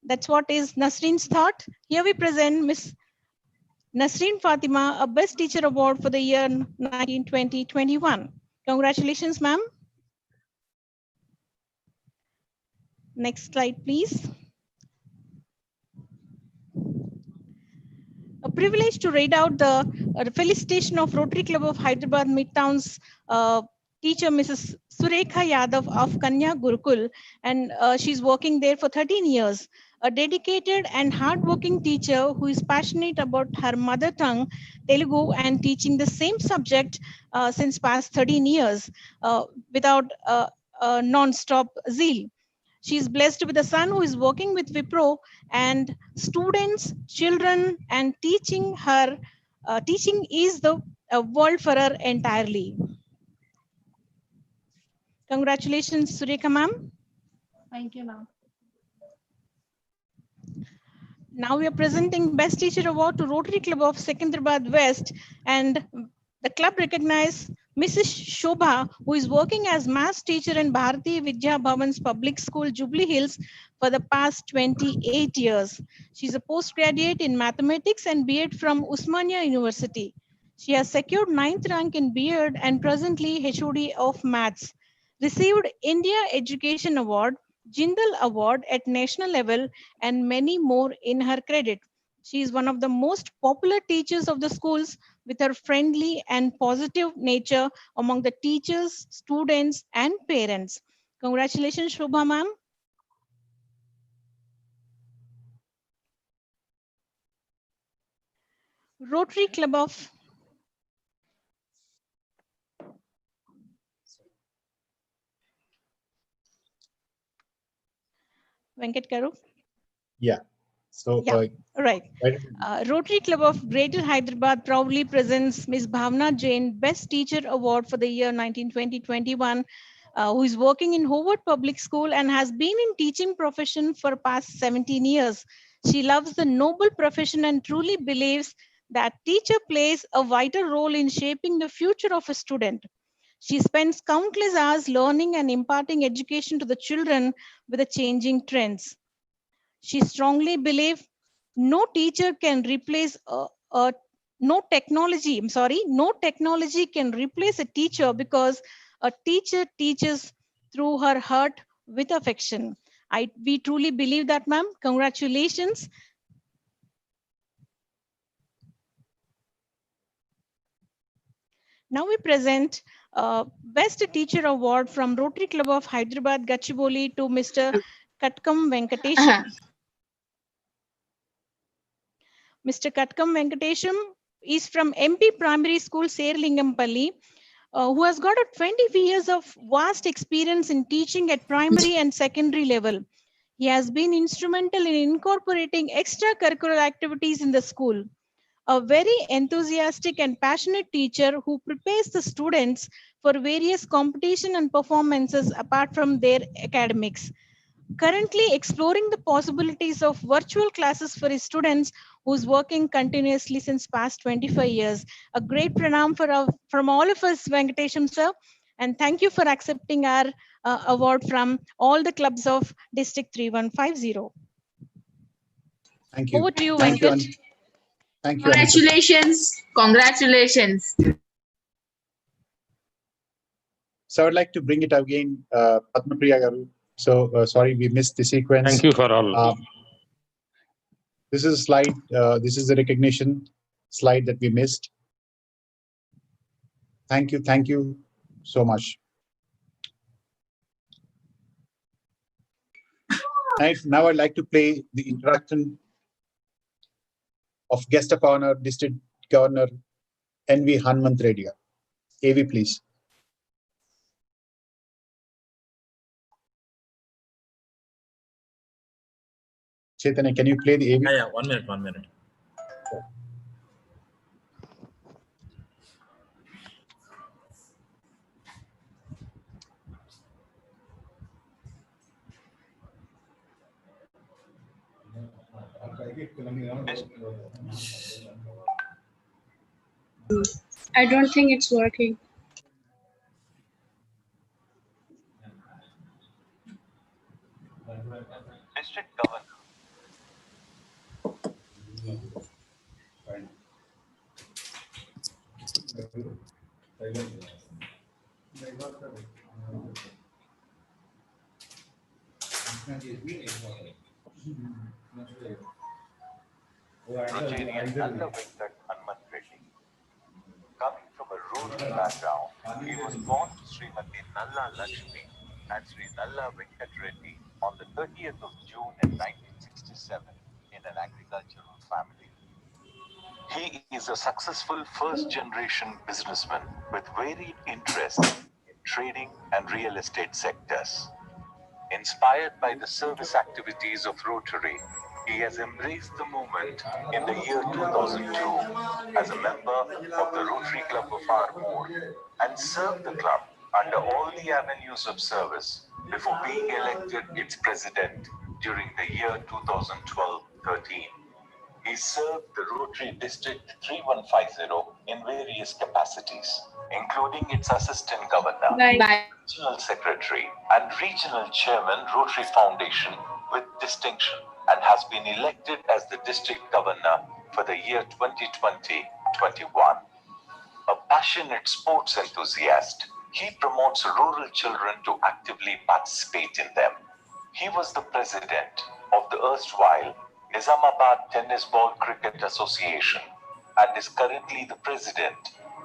That's what is Nasreen's thought. Here we present Miss Nasreen Fatima, a Best Teacher Award for the year 1920-21. Congratulations, ma'am. Next slide, please. A privilege to read out the felicitation of Rotary Club of Hyderabad Midtown's teacher, Mrs. Surekha Yadav of Kanya Gurukul, and she's working there for 13 years. A dedicated and hardworking teacher who is passionate about her mother tongue, Telugu, and teaching the same subject since past 13 years without non-stop zeal. She is blessed with a son who is working with Wipro and students, children, and teaching her. Teaching is the world for her entirely. Congratulations, Surekha ma'am. Thank you, ma'am. Now we are presenting Best Teacher Award to Rotary Club of Secunderabad West, and the club recognized Mrs. Shobha, who is working as maths teacher in Bharati Vidya Bhavan's public school, Jubilee Hills, for the past 28 years. She's a postgraduate in mathematics and B.Ed from Usmania University. She has secured 9th rank in B.Ed and presently HOD of Maths. Received India Education Award Jindal Award at national level, and many more in her credit. She is one of the most popular teachers of the schools with her friendly and positive nature among the teachers, students, and parents. Congratulations, Shobha ma'am. Rotary Club of Venkat Karu. Yeah. So, Yeah, right. Rotary Club of Greater Hyderabad proudly presents Ms. Bhavna Jain Best Teacher Award for the year 1920-21, who is working in Howard Public School and has been in teaching profession for past 17 years. She loves the noble profession and truly believes that teacher plays a vital role in shaping the future of a student. She spends countless hours learning and imparting education to the children with the changing trends. She strongly believes no teacher can replace no technology. I'm sorry, no technology can replace a teacher because a teacher teaches through her heart with affection. We truly believe that, ma'am. Congratulations. Now we present Best Teacher Award from Rotary Club of Hyderabad Gachibowli to Mr. Katkam Venkatesham. Mr. Katkam Venkatesham is from MP Primary School, Serlingampalli, who has got 20 years of vast experience in teaching at primary and secondary level. He has been instrumental in incorporating extracurricular activities in the school. A very enthusiastic and passionate teacher who prepares the students for various competition and performances apart from their academics. Currently exploring the possibilities of virtual classes for his students, who's working continuously since past 25 years. A great pranam from all of us, Venkatesham sir, and thank you for accepting our award from all the clubs of District 3150. thank you. Over to you, Thank Venkat. you. Thank you. Congratulations. Congratulations. So I would like to bring it again, Padma Priya Garu. So sorry, we missed the sequence. Thank you for all. This is a slide. This is the recognition slide that we missed. Thank you. Thank you so much. Now I'd like to play the introduction of Guest of Honor, District Governor N.V. Hanmant Reddy. AV, please. Chaitanya, can you play the AV? Yeah, 1 minute, 1 minute. I don't think it's working. District Governor. Rotarian Nalla Venkat Hanmant Reddy. Coming from a rural background, he was born to Srimati Nalla Lakshmi and Sri Nalla Venkat Reddy on the 30th of June in 1967 in an agricultural family. He is a successful first-generation businessman with varied interests in trading and real estate sectors. Inspired by the service activities of Rotary, he has embraced the movement in the year 2002 as a member of the Rotary Club of Armoor and served the club under all the avenues of service before being elected its president during the year 2012-13. He served the Rotary District 3150 in various capacities, including its Assistant Governor, Regional Secretary, and Regional Chairman, Rotary Foundation with distinction, and has been elected as the District Governor for the year 2020-21. A passionate sports enthusiast, he promotes rural children to actively participate in them. He was the president of the erstwhile Nizamabad Tennis Ball Cricket Association and is currently the president,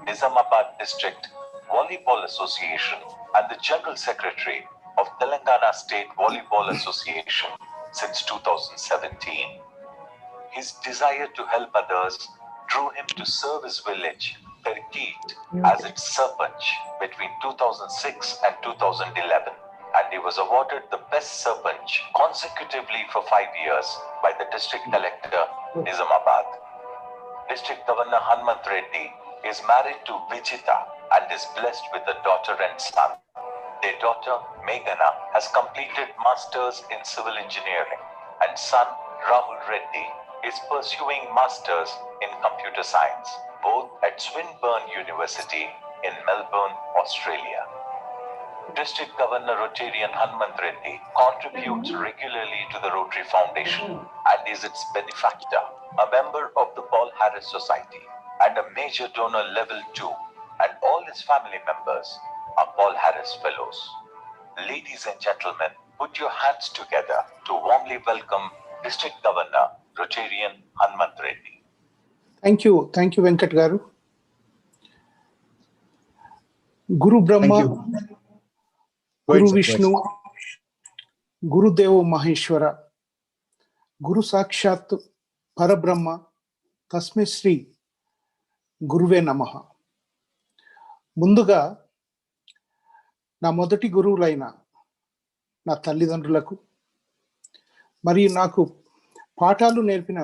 Nizamabad District Volleyball Association and the General Secretary of Telangana State Volleyball Association since 2017. His desire to help others drew him to serve his village, Perkeet, as its Sarpanch between 2006 and 2011, and he was awarded the Best Sarpanch consecutively for 5 years by the District Collector, Nizamabad. District Governor Hanmant Reddy is married to Vijita and is blessed with a daughter and son. Their daughter, Meghana, has completed Masters in Civil Engineering, and son, Rahul Reddy, is pursuing Masters in Computer Science, both at Swinburne University in Melbourne, Australia. District Governor Rotarian Hanmant Reddy contributes regularly to the Rotary Foundation and is its benefactor, a member of the Paul Harris Society, and a major donor level 2, and all his family members are Paul Harris Fellows. Ladies and gentlemen, put your hands together to warmly welcome District Governor Rotarian Hanmant Reddy. Thank you, Venkat Garu. Guru Brahma, Guru Vishnu, Guru Devo Maheshwara, Guru Sakshat Parabrahma, Tasmai Sri Guruve Namaha. ముందుగా నా మొదటి గురువులైన నా తల్లిదండ్రులకు మరియు నాకు పాఠాలు నేర్పిన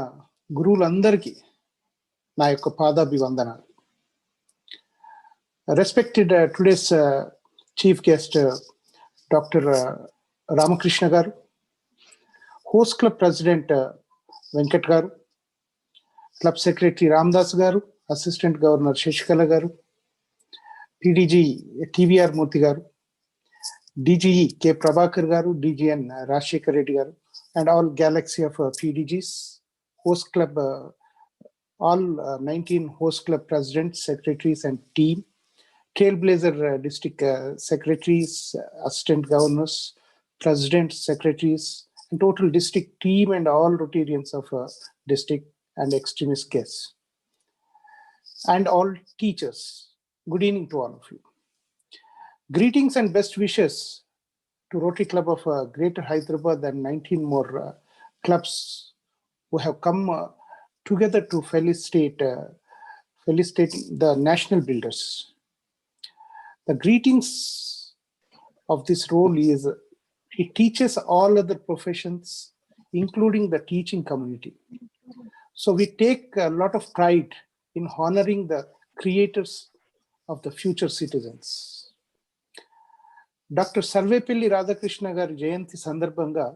గురువులందరికీ నా యొక్క పాదాభివందనాలు. Respected today's chief guest, Dr. Ramakrishna Garu, host club president Venkat Garu, club secretary Ramdas Garu, assistant governor Shashikala Garu, PDG TVR Murthy Garu, DGE K. Prabhakar Garu, DGN Rashekar Reddy Garu, and all galaxy of PDGs, host club, all 19 host club presidents, secretaries and team, Trailblazer district secretaries, assistant governors, presidents, secretaries, and total district team and all Rotarians of district and extremist guests. And all teachers, good evening to all of you. Greetings and best wishes to Rotary Club of Greater Hyderabad and 19 more clubs who have come together to felicitate the national builders. The greetings of this role is, it teaches all other professions, including the teaching community. So we take a lot of pride in honoring the creators of the future citizens. Dr. Sarvepelli Radhakrishna Garu Jayanti Sandarbhanga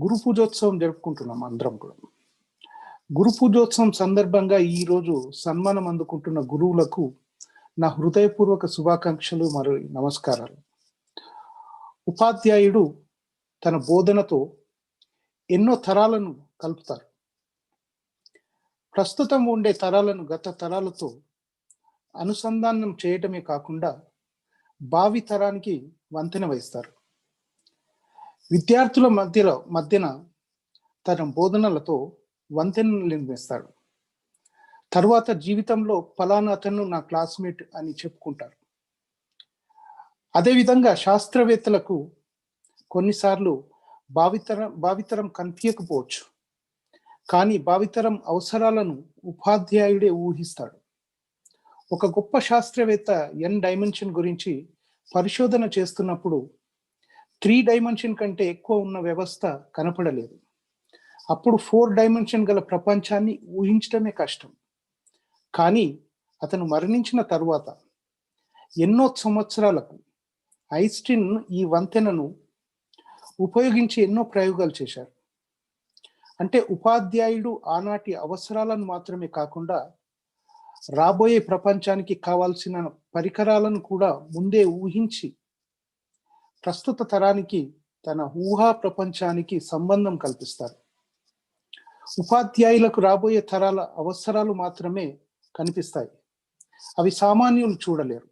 Guru Pujotsavam జరుపుకుంటున్నాం అందరం కూడా. గురు పూజోత్సవం సందర్భంగా ఈ రోజు సన్మానం అందుకుంటున్న గురువులకు నా హృదయపూర్వక శుభాకాంక్షలు మరియు నమస్కారాలు. ఉపాధ్యాయుడు తన బోధనతో ఎన్నో తరాలను కలుపుతారు. ప్రస్తుతం ఉండే తరాలను గత తరాలతో అనుసంధానం చేయటమే కాకుండా భావి తరానికి వంతెన వేస్తారు. విద్యార్థుల మధ్యన తన బోధనలతో వంతెనలు నిర్మిస్తాడు. తర్వాత జీవితంలో ఫలానా అతను నా క్లాస్మేట్ అని చెప్పుకుంటారు. అదేవిధంగా శాస్త్రవేత్తలకు కొన్నిసార్లు భావితరం కనిపించకపోవచ్చు, కానీ భావితరం అవసరాలను ఉపాధ్యాయుడే ఊహిస్తాడు. ఒక గొప్ప శాస్త్రవేత్త n డైమెన్షన్ గురించి పరిశోధన చేస్తున్నప్పుడు 3 డైమెన్షన్ కంటే ఎక్కువ ఉన్న వ్యవస్థ కనపడలేదు. అప్పుడు 4 డైమెన్షన్ గల ప్రపంచాన్ని ఊహించడమే కష్టం. కానీ అతను మరణించిన తరువాత ఎన్నో సంవత్సరాలకు ఐన్స్టీన్ ఈ వంతెనను ఉపయోగించి ఎన్నో ప్రయోగాలు చేశారు. అంటే ఉపాధ్యాయుడు ఆనాటి అవసరాలను మాత్రమే కాకుండా రాబోయే ప్రపంచానికి కావాల్సిన పరికరాలను కూడా ముందే ఊహించి ప్రస్తుత తరానికి తన ఊహా ప్రపంచానికి సంబంధం కల్పిస్తారు. ఉపాధ్యాయులకు రాబోయే తరాల అవసరాలు మాత్రమే కనిపిస్తాయి, అవి సామాన్యులు చూడలేరు.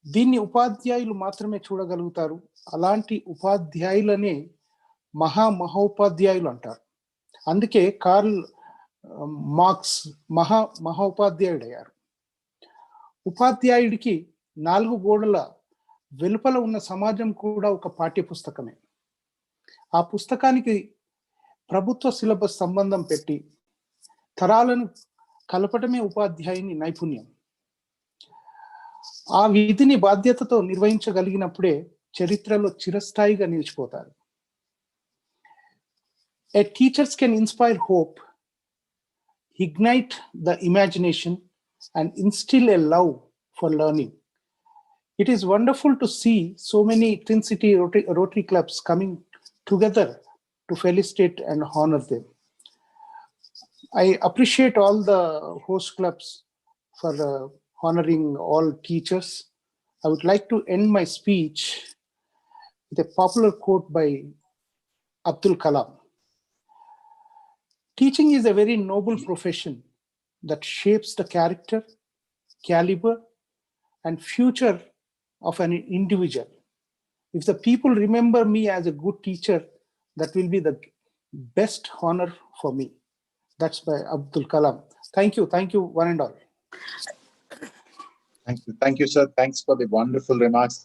దీన్ని ఉపాధ్యాయులు మాత్రమే చూడగలుగుతారు. అలాంటి ఉపాధ్యాయులనే మహోపాధ్యాయులు అంటారు. అందుకే కార్ల్ మార్క్స్ మహోపాధ్యాయుడయ్యారు. ఉపాధ్యాయుడికి 4 గోడల వెలుపల ఉన్న సమాజం కూడా ఒక పాఠ్య పుస్తకమే. ఆ పుస్తకానికి ప్రభుత్వ సిలబస్ సంబంధం పెట్టి తరాలను కలపటమే ఉపాధ్యాయుని నైపుణ్యం. ఆ విధిని బాధ్యతతో నిర్వహించగలిగినప్పుడే చరిత్రలో చిరస్థాయిగా నిలిచిపోతారు. A teachers can inspire hope, ignite the imagination, and instill a love for learning. It is wonderful to see so many Twin City Rotary clubs coming together to felicitate and honor them. I appreciate all the host clubs for honoring all teachers. I would like to end my speech with a popular quote by Abdul Kalam. Teaching is a very noble profession that shapes the character, caliber, and future of an individual. If the people remember me as a good teacher, that will be the best honor for me. That's by Abdul Kalam. Thank you, one and all. Thank you, sir. Thanks for the wonderful remarks.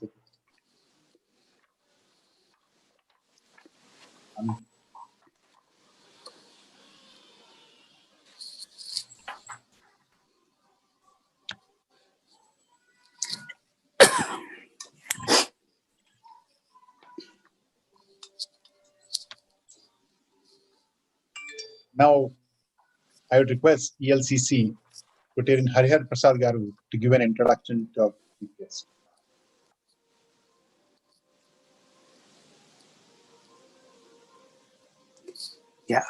Now, I would request ELCC Rotarian Harihar Prasad Garu to give an introduction to our guest. Yeah,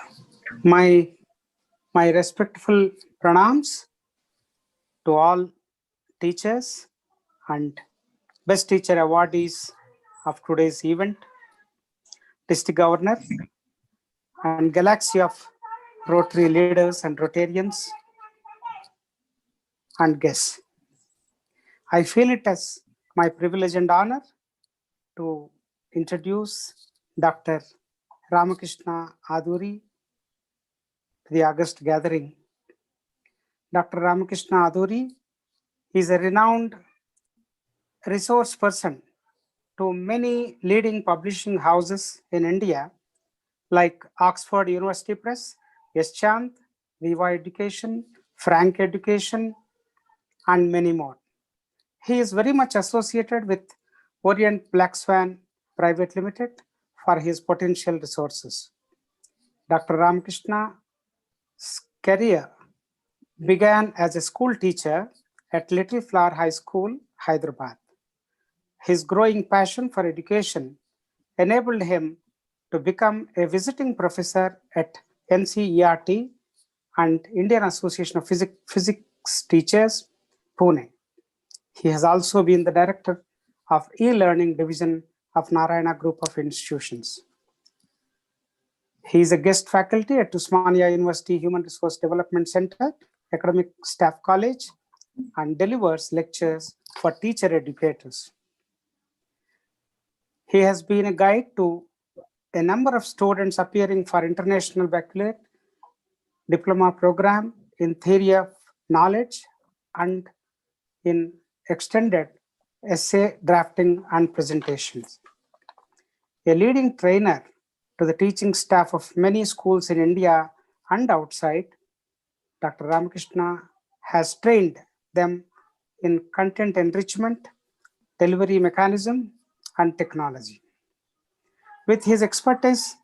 my respectful pranams to all teachers and best teacher awardees of today's event, district governor and galaxy of Rotary leaders and Rotarians and guests. I feel it as my privilege and honor to introduce Dr. Ramakrishna Aduri to the August gathering. Dr. Ramakrishna Aduri is a renowned resource person to many leading publishing houses in India like Oxford University Press, S. Chand, Viva Education, Frank Education, and many more. He is very much associated with Orient Black Swan Private Limited for his potential resources. Dr. Ramakrishna's career began as a school teacher at Little Flower High School, Hyderabad. His growing passion for education enabled him to become a visiting professor at NCERT and Indian Association of Physics Teachers, Pune. He has also been the director of e-learning division of Narayana Group of Institutions. He is a guest faculty at Osmania University Human Resource Development Center, Academic Staff College, and delivers lectures for teacher educators. He has been a guide to a number of students appearing for International Baccalaureate Diploma Program in Theory of Knowledge and in extended essay drafting and presentations. A leading trainer to the teaching staff of many schools in India and outside, Dr. Ramakrishna has trained them in content enrichment, delivery mechanism, and technology. With his expertise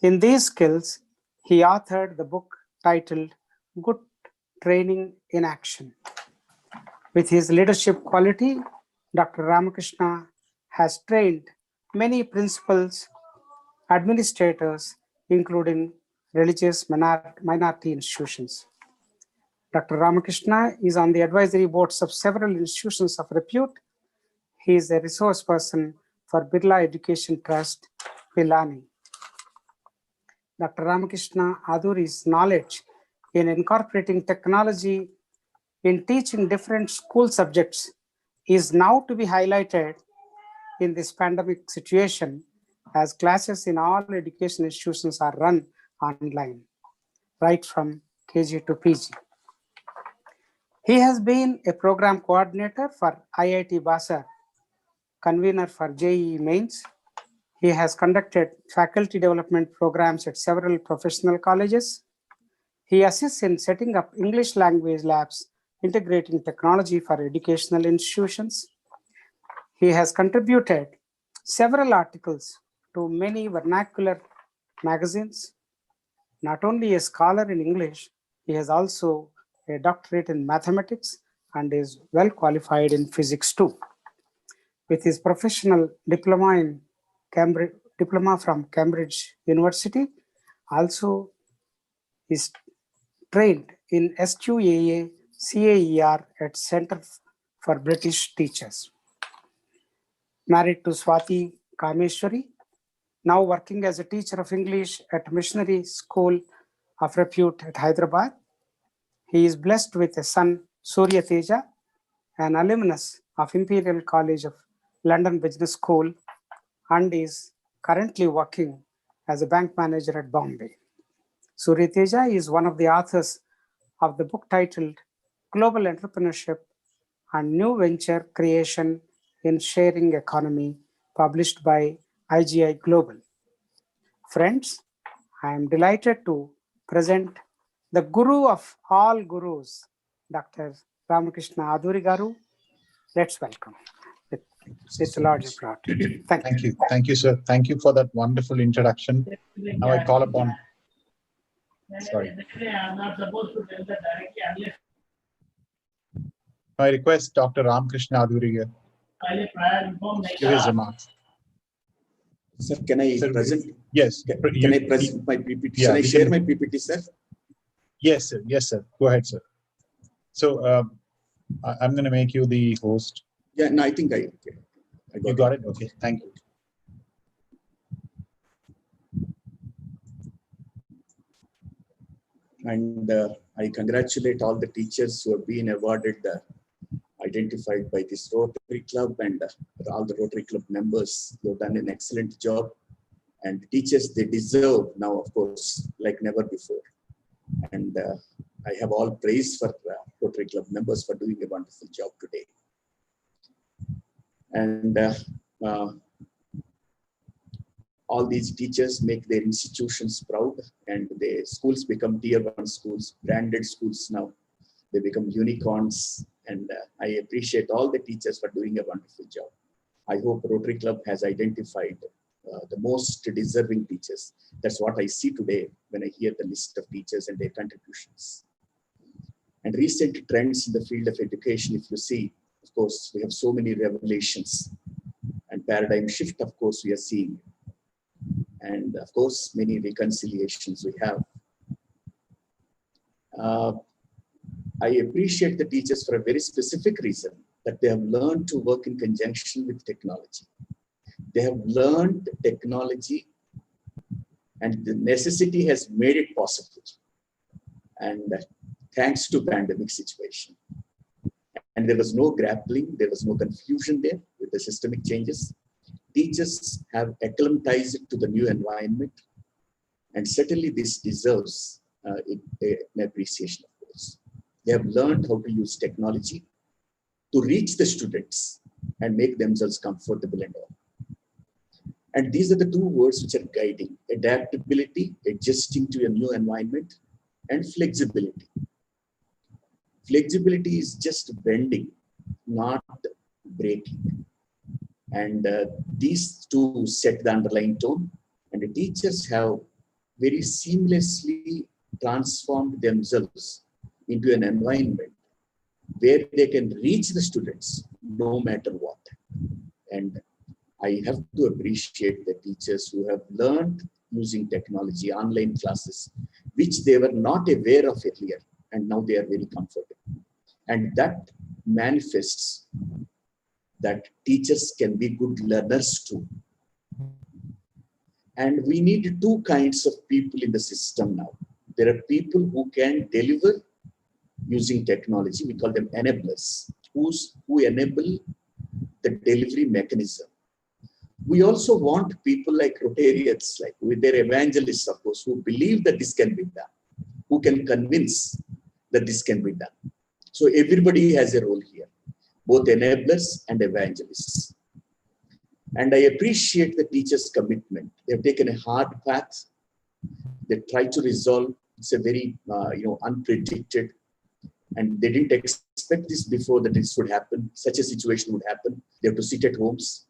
in these skills, he authored the book titled Good Training in Action. With his leadership quality, Dr. Ramakrishna has trained many principals, administrators, including religious minority institutions. Dr. Ramakrishna is on the advisory boards of several institutions of repute. He is a resource person for Birla Education Trust, Pilani. Dr. Ramakrishna Aduri's knowledge in incorporating technology in teaching different school subjects is now to be highlighted in this pandemic situation, as classes in all education institutions are run online, right from KG to PG. He has been a program coordinator for IIT Basar, convener for JEE Mains. He has conducted faculty development programs at several professional colleges. He assists in setting up English language labs, integrating technology for educational institutions. He has contributed several articles to many vernacular magazines. Not only a scholar in English, he has also a doctorate in mathematics and is well qualified in physics too. With his professional diploma from Cambridge University, also is trained in SQAA CAER at Center for British Teachers. Married to Swati Kameshwari, now working as a teacher of English at Missionary School of Repute at Hyderabad. He is blessed with a son, Surya Teja, an alumnus of Imperial College of London Business School, and is currently working as a bank manager at Bombay. Surya Teja is one of the authors of the book titled Global Entrepreneurship and New Venture Creation in Sharing Economy, published by IGI Global. Friends, I am delighted to present the guru of all gurus, Dr. Ramakrishna Aduri Garu. Let's welcome with a large applause. Thank you. Thank you, sir. Thank you for that wonderful introduction. Now I call upon. Sorry. I request Dr. Ramakrishna Aduri to give his remarks. Sir, can I present? Yes. Can I present my PPT? Yeah, Shall I share my PPT, sir? Yes, sir. Yes, sir. Go ahead, sir. So I'm going to make you the host. Yeah, no, I think I got it. Okay, thank you. And I congratulate all the teachers who have been awarded, identified by this Rotary Club, and all the Rotary Club members who have done an excellent job. And teachers, they deserve now, of course, like never before. And I have all praise for Rotary Club members for doing a wonderful job today. And all these teachers make their institutions proud, and the schools become tier 1 schools, branded schools now. They become unicorns, and I appreciate all the teachers for doing a wonderful job. I hope Rotary Club has identified the most deserving teachers. That's what I see today when I hear the list of teachers and their contributions. And recent trends in the field of education, if you see, of course, we have so many revelations and paradigm shift, of course, we are seeing. And of course, many reconciliations we have. I appreciate the teachers for a very specific reason, that they have learned to work in conjunction with technology. They have learned technology, and the necessity has made it possible. And thanks to pandemic situation. And there was no grappling, there was no confusion there with the systemic changes. Teachers have acclimatized to the new environment, and certainly this deserves an appreciation, of course. They have learned how to use technology to reach the students and make themselves comfortable and all. And these are the two words which are guiding: adaptability, adjusting to a new environment, and flexibility. Flexibility is just bending, not breaking. And these two set the underlying tone, and the teachers have very seamlessly transformed themselves into an environment where they can reach the students no matter what. And I have to appreciate the teachers who have learned using technology, online classes, which they were not aware of earlier, and now they are very comfortable. And that manifests that teachers can be good learners too. And we need two kinds of people in the system now. There are people who can deliver using technology. We call them enablers, who enable the delivery mechanism. We also want people like Rotarians, like with their evangelists, of course, who believe that this can be done, who can convince that this can be done. So everybody has a role here, both enablers and evangelists. And I appreciate the teachers' commitment. They've taken a hard path. They try to resolve. It's a very, unpredicted, and they didn't expect this before, that this would happen. Such a situation would happen. They have to sit at homes.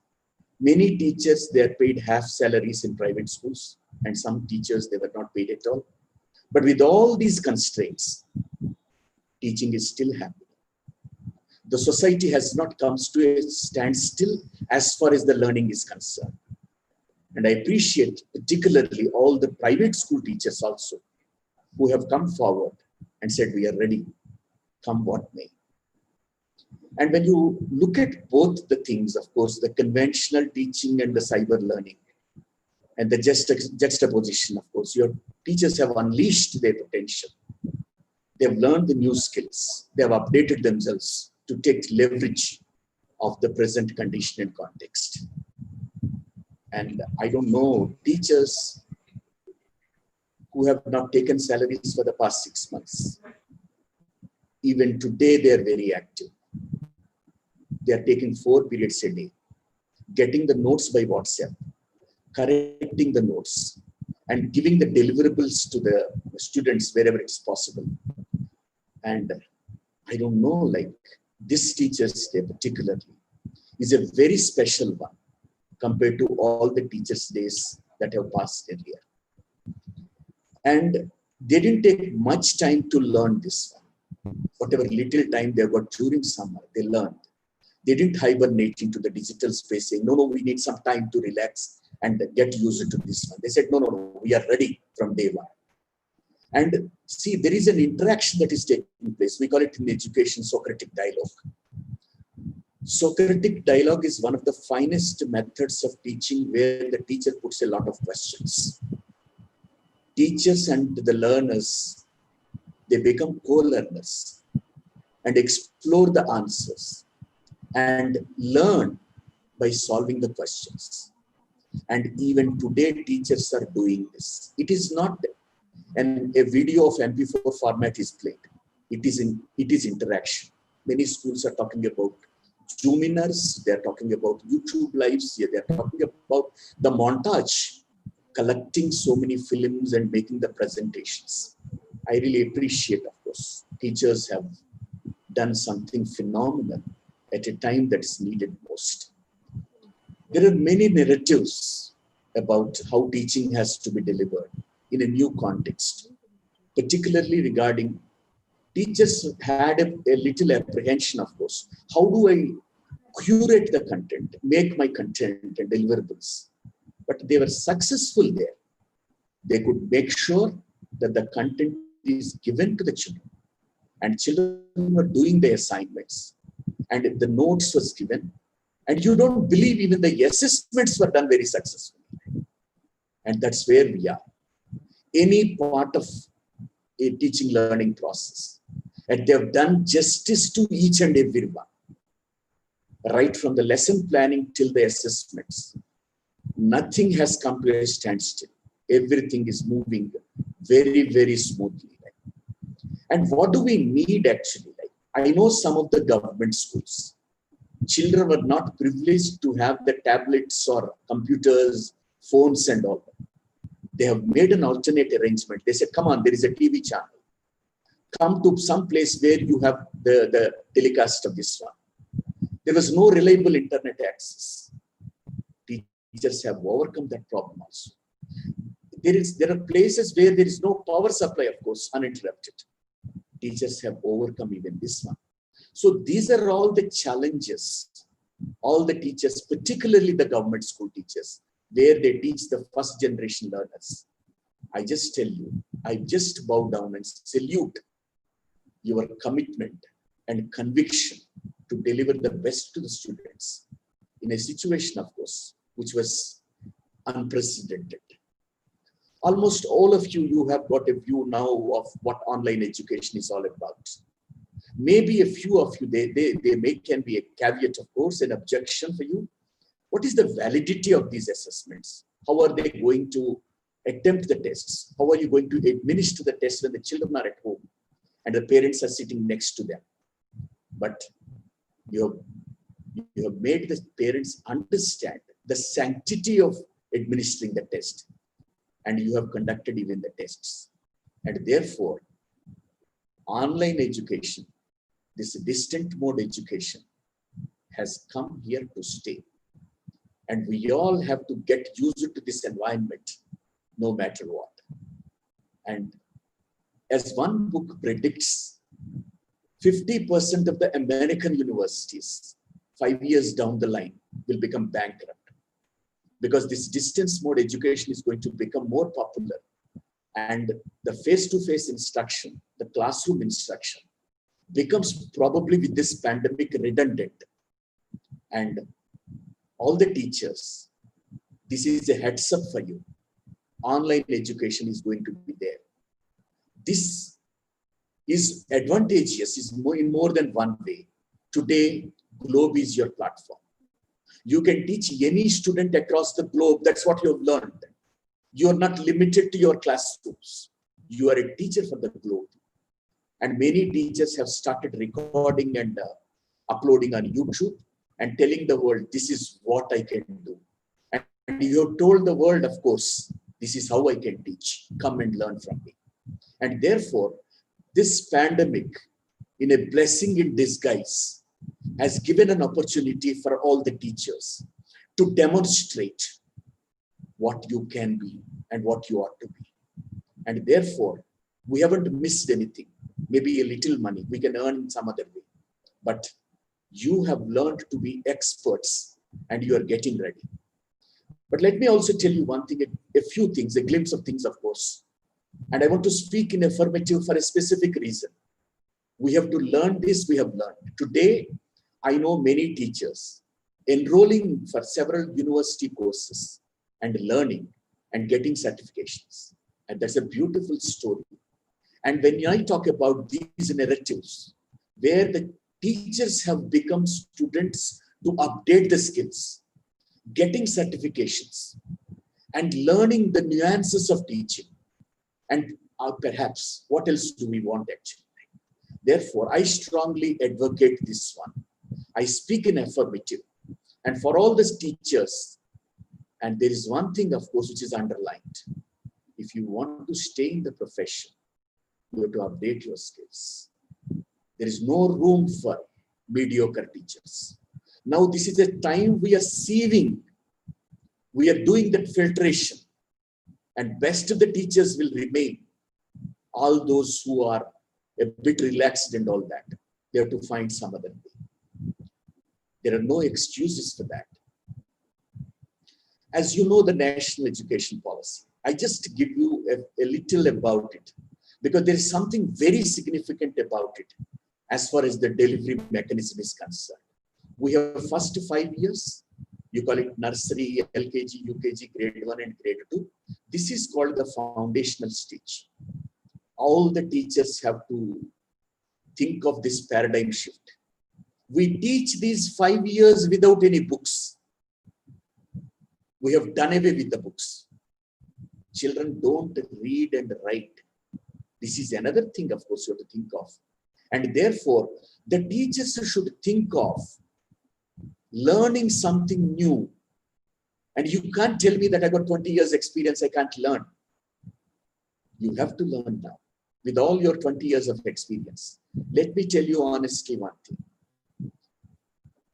Many teachers, they are paid half salaries in private schools, and some teachers, they were not paid at all. But with all these constraints, teaching is still happening. The society has not come to a standstill as far as the learning is concerned. And I appreciate particularly all the private school teachers also, who have come forward and said, we are ready, come what may. And when you look at both the things, of course, the conventional teaching and the cyber learning, and the juxtaposition, of course, your teachers have unleashed their potential. They have learned the new skills. They have updated themselves to take leverage of the present condition and context. And I don't know, teachers who have not taken salaries for the past 6 months, even today they are very active. They are taking 4 periods a day, getting the notes by WhatsApp, correcting the notes, and giving the deliverables to the students wherever it's possible. And I don't know, like this Teachers' Day particularly is a very special one compared to all the Teachers' Days that have passed earlier. And they didn't take much time to learn this one. Whatever little time they got during summer, they learned. They didn't hibernate into the digital space saying, no, we need some time to relax and get used to this one. They said, no, we are ready from day one. And see, there is an interaction that is taking place. We call it in education Socratic dialogue. Socratic dialogue is one of the finest methods of teaching where the teacher puts a lot of questions. Teachers and the learners, they become co-learners and explore the answers and learn by solving the questions. And even today, teachers are doing this. It is not a video of MP4 format is played. It is interaction. Many schools are talking about Zoominers, they're talking about YouTube lives, they're talking about the montage, collecting so many films and making the presentations. I really appreciate, of course, teachers have done something phenomenal at a time that's needed most. There are many narratives about how teaching has to be delivered in a new context, particularly regarding teachers had a little apprehension, of course. How do I curate the content, make my content and deliverables? But they were successful there. They could make sure that the content is given to the children, and children were doing their assignments, and the notes was given. And you don't believe even the assessments were done very successfully. And that's where we are. Any part of a teaching learning process, and they have done justice to each and every one, right from the lesson planning till the assessments. Nothing has come to a standstill. Everything is moving very, very smoothly. And what do we need actually? I know some of the government schools, children were not privileged to have the tablets or computers, phones and all that. They have made an alternate arrangement. They said, come on, there is a TV channel. Come to some place where you have the telecast of this one. There was no reliable internet access. Teachers have overcome that problem also. There are places where there is no power supply, of course, uninterrupted. Teachers have overcome even this one. So these are all the challenges, all the teachers, particularly the government school teachers, where they teach the first generation learners. I just tell you, I just bow down and salute your commitment and conviction to deliver the best to the students in a situation, of course, which was unprecedented. Almost all of you have got a view now of what online education is all about. Maybe a few of you, can be a caveat, of course, an objection for you. What is the validity of these assessments? How are they going to attempt the tests? How are you going to administer the tests when the children are at home and the parents are sitting next to them? But you have made the parents understand the sanctity of administering the test, and you have conducted even the tests. And therefore, online education, this distant mode education, has come here to stay. And we all have to get used to this environment, no matter what. And as one book predicts, 50% of the American universities, 5 years down the line, will become bankrupt, because this distance mode education is going to become more popular, and the face-to-face instruction, the classroom instruction, becomes probably with this pandemic redundant. And all the teachers, this is a heads up for you. Online education is going to be there. This is advantageous in more than one way. Today, globe is your platform. You can teach any student across the globe. That's what you have learned. You are not limited to your classrooms. You are a teacher for the globe. And many teachers have started recording and uploading on YouTube and telling the world, this is what I can do. And you have told the world, of course, this is how I can teach. Come and learn from me. And therefore, this pandemic, in a blessing in disguise, has given an opportunity for all the teachers to demonstrate what you can be and what you ought to be. And therefore, we haven't missed anything. Maybe a little money we can earn in some other way. But you have learned to be experts and you are getting ready. But let me also tell you one thing, a few things, a glimpse of things, of course. And I want to speak in affirmative for a specific reason. We have to learn this, we have learned. Today, I know many teachers enrolling for several university courses and learning and getting certifications. And that's a beautiful story. And when I talk about these narratives, where the teachers have become students to update the skills, getting certifications, and learning the nuances of teaching, and perhaps what else do we want actually? Therefore, I strongly advocate this one. I speak in affirmative. And for all the teachers, and there is one thing, of course, which is underlined. If you want to stay in the profession, you have to update your skills. There is no room for mediocre teachers. Now, this is a time we are sieving. We are doing that filtration. And best of the teachers will remain. All those who are a bit relaxed and all that, they have to find some other way. There are no excuses for that. As you know, the national education policy, I just give you a little about it, because there is something very significant about it as far as the delivery mechanism is concerned. We have first 5 years, you call it nursery, LKG, UKG, grade 1 and grade 2. This is called the foundational stage. All the teachers have to think of this paradigm shift. We teach these 5 years without any books. We have done away with the books. Children don't read and write. This is another thing, of course, you have to think of. And therefore, the teachers should think of learning something new. And you can't tell me that I got 20 years experience, I can't learn. You have to learn now with all your 20 years of experience. Let me tell you honestly one thing.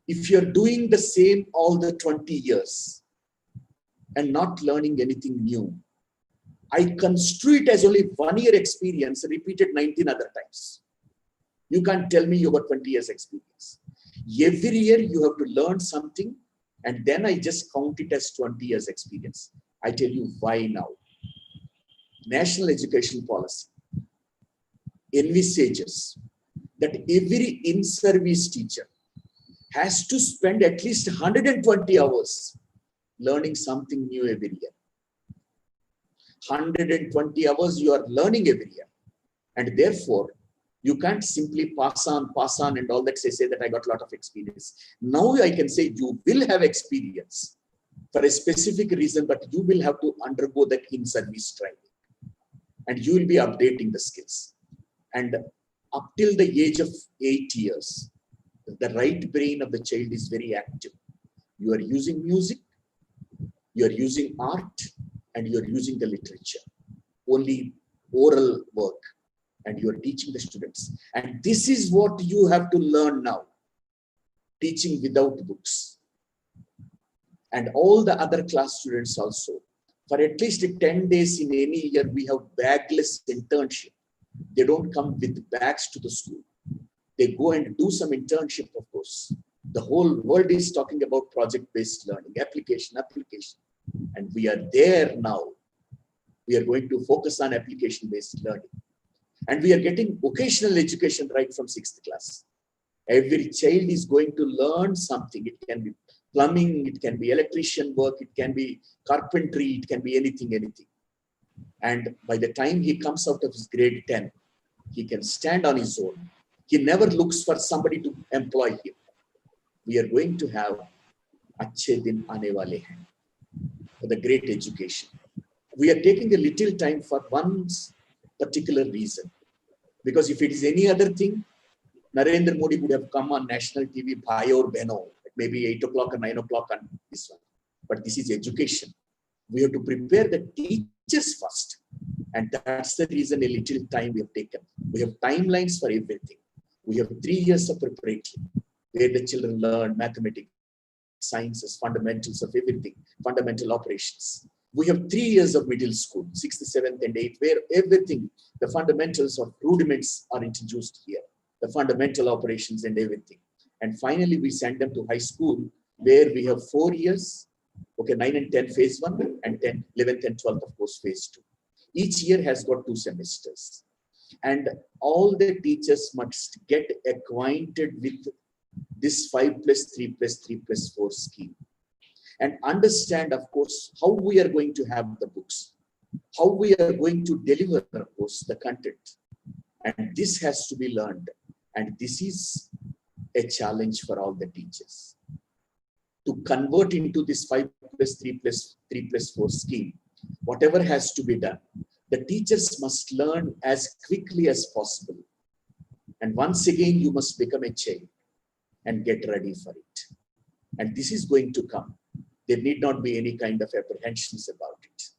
If you're doing the same all the 20 years and not learning anything new, I construe it as only 1 year experience repeated 19 other times. You can't tell me you got 20 years experience. Every year you have to learn something, and then I just count it as 20 years experience. I tell you why now. National education policy envisages that every in-service teacher has to spend at least 120 hours learning something new every year. 120 hours you are learning every year. And therefore, You can't simply pass on and all that say that I got a lot of experience. Now I can say you will have experience for a specific reason, but you will have to undergo that in-service training. And you will be updating the skills. And up till the age of 8 years, the right brain of the child is very active. You are using music, you are using art, and you are using the literature. Only oral work. And you are teaching the students. And this is what you have to learn now. Teaching without books. And all the other class students also. For at least 10 days in any year, we have bagless internship. They don't come with bags to the school. They go and do some internship, of course. The whole world is talking about project-based learning, application. And we are there now. We are going to focus on application-based learning. And we are getting vocational education right from 6th class. Every child is going to learn something. It can be plumbing, it can be electrician work, it can be carpentry, it can be anything. And by the time he comes out of his grade 10, he can stand on his own. He never looks for somebody to employ him. We are going to have Achhe Din Aane Wale Hain for the great education. We are taking a little time for one particular reason. Because if it is any other thing, Narendra Modi would have come on national TV, Bhai or Beno, maybe 8 o'clock or 9 o'clock on this one. But this is education. We have to prepare the teachers first. And that's the reason a little time we have taken. We have timelines for everything. We have 3 years of preparation, where the children learn mathematics, sciences, fundamentals of everything, fundamental operations. We have 3 years of middle school, 6th, 7th, and 8th, where everything, the fundamentals of rudiments are introduced here, the fundamental operations and everything. And finally, we send them to high school, where we have 4 years, 9 and 10 phase 1, and 10, 11th and 12th, of course, phase 2. Each year has got 2 semesters. And all the teachers must get acquainted with this 5+3+3+4 scheme. And understand, of course, how we are going to have the books, how we are going to deliver, of course, the content. And this has to be learned. And this is a challenge for all the teachers. To convert into this 5+3+3+4 scheme, whatever has to be done, the teachers must learn as quickly as possible. And once again, you must become a child and get ready for it. And this is going to come. There need not be any kind of apprehensions about it.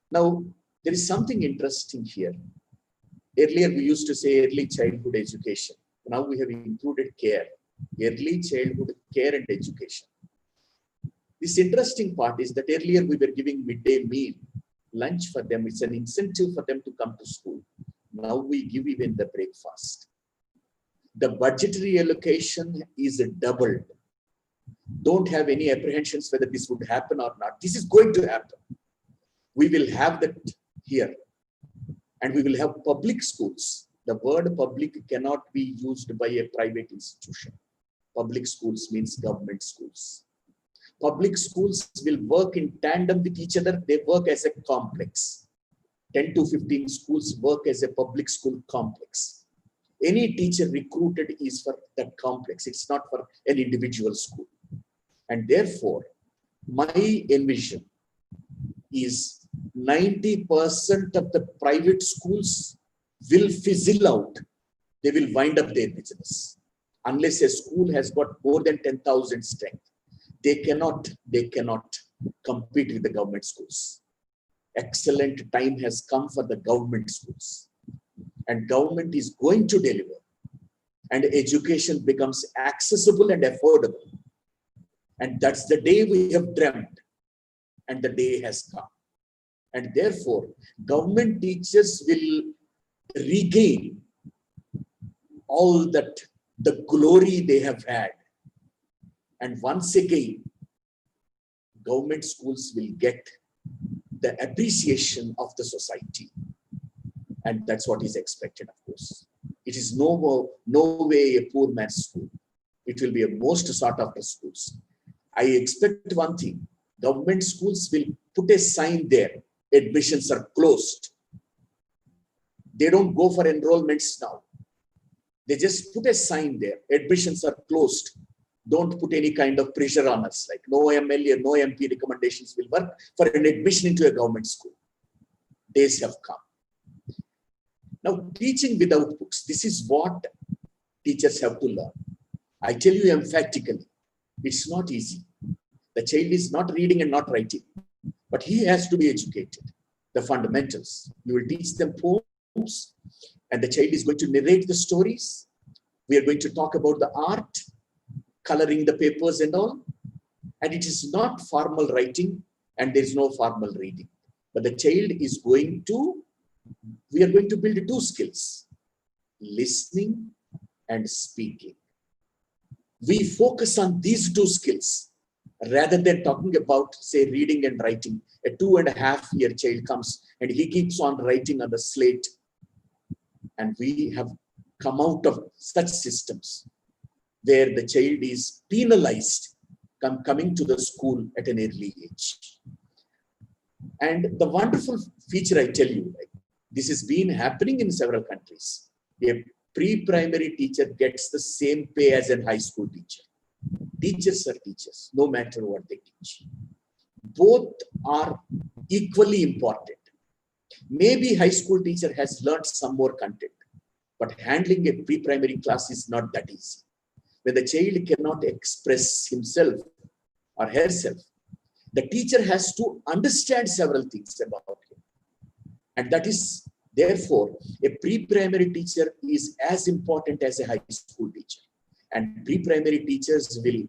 Now, there is something interesting here. Earlier, we used to say early childhood education. Now we have included care, early childhood care and education. This interesting part is that earlier we were giving midday meal, lunch for them. It's an incentive for them to come to school. Now we give even the breakfast. The budgetary allocation is doubled. Don't have any apprehensions whether this would happen or not. This is going to happen. We will have that here. And we will have public schools. The word public cannot be used by a private institution. Public schools means government schools. Public schools will work in tandem with each other. They work as a complex. 10 to 15 schools work as a public school complex. Any teacher recruited is for that complex. It's not for an individual school. And therefore, my envision is 90% of the private schools will fizzle out. They will wind up their business. Unless a school has got more than 10,000 strength, they cannot compete with the government schools. Excellent time has come for the government schools. And government is going to deliver. And education becomes accessible and affordable. And that's the day we have dreamt. And the day has come. And therefore, government teachers will regain all that, the glory they have had. And once again, government schools will get the appreciation of the society. And that's what is expected, of course. It is no way a poor man's school. It will be a most sought after schools. I expect one thing. Government schools will put a sign there. Admissions are closed. They don't go for enrollments now. They just put a sign there. Admissions are closed. Don't put any kind of pressure on us. Like no MLA, no MP recommendations will work for an admission into a government school. Days have come. Now, teaching without books. This is what teachers have to learn. I tell you emphatically, it's not easy. The child is not reading and not writing, but he has to be educated. The fundamentals. You will teach them poems, and the child is going to narrate the stories. We are going to talk about the art, coloring the papers and all. And it is not formal writing, and there is no formal reading. But the child is going to, we are going to build two skills, listening and speaking. We focus on these two skills rather than talking about, say, reading and writing. A 2.5-year child comes and he keeps on writing on the slate. And we have come out of such systems where the child is penalized coming to the school at an early age. And the wonderful feature, I tell you, like, this has been happening in several countries. A pre-primary teacher gets the same pay as a high school teacher. Teachers are teachers, no matter what they teach. Both are equally important. Maybe high school teacher has learned some more content, but handling a pre-primary class is not that easy. When the child cannot express himself or herself, the teacher has to understand several things about him. And that is, therefore, a pre-primary teacher is as important as a high school teacher. And pre-primary teachers will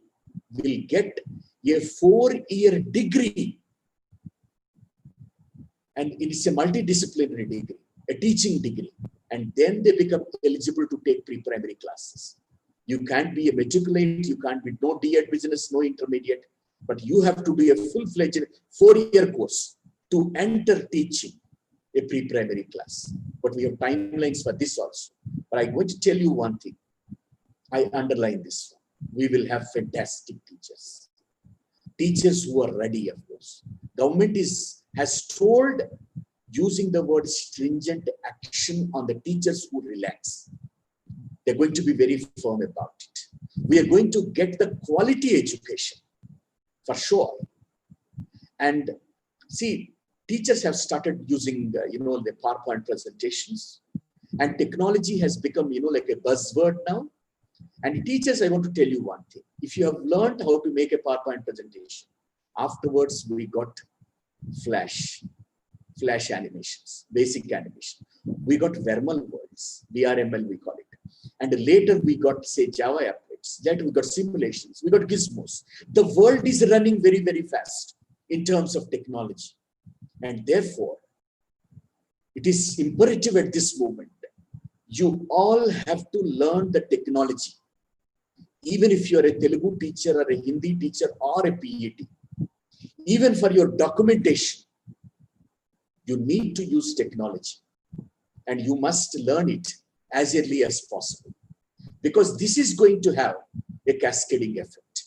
get a 4-year degree. And it is a multidisciplinary degree, a teaching degree. And then they become eligible to take pre-primary classes. You can't be a matriculate, you can't be no D.Ed business, no intermediate, but you have to do a full-fledged 4-year course to enter teaching a pre-primary class. But we have timelines for this also. But I'm going to tell you one thing. I underline this one. We will have fantastic teachers. Teachers who are ready, of course. Government has told, using the word stringent action on the teachers who relax. They're going to be very firm about it. We are going to get the quality education, for sure. And see, teachers have started using, the PowerPoint presentations. And technology has become, like a buzzword now. And teachers, I want to tell you one thing. If you have learned how to make a PowerPoint presentation, afterwards we got flash animations, basic animation. We got Vermal words, VRML we call it. And later we got, say, Java applets. Later we got simulations, we got gizmos. The world is running very, very fast in terms of technology. And therefore, it is imperative at this moment. You all have to learn the technology. Even if you're a Telugu teacher or a Hindi teacher or a PET, even for your documentation, you need to use technology. And you must learn it as early as possible. Because this is going to have a cascading effect.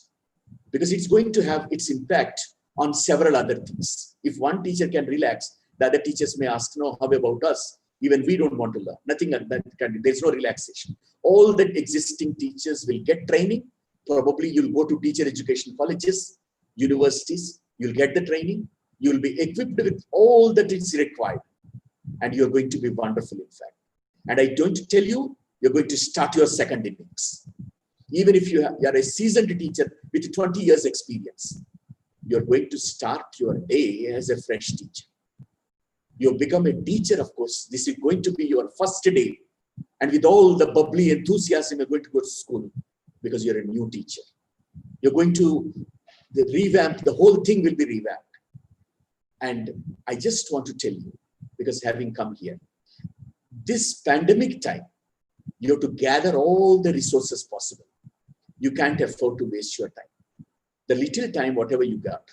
Because it's going to have its impact on several other things. If one teacher can relax, the other teachers may ask, no, how about us? Even we don't want to learn. Nothing like that. There's no relaxation. All the existing teachers will get training. Probably you'll go to teacher education colleges, universities. You'll get the training. You'll be equipped with all that is required. And you're going to be wonderful, in fact. And I'm going to tell you, you're going to start your second innings. Even if you are a seasoned teacher with 20 years experience, you're going to start your day as a fresh teacher. You become a teacher, of course. This is going to be your first day. And with all the bubbly enthusiasm, you're going to go to school because you're a new teacher. You're going to revamp, the whole thing will be revamped. And I just want to tell you, because having come here, this pandemic time, you have to gather all the resources possible. You can't afford to waste your time. The little time, whatever you got,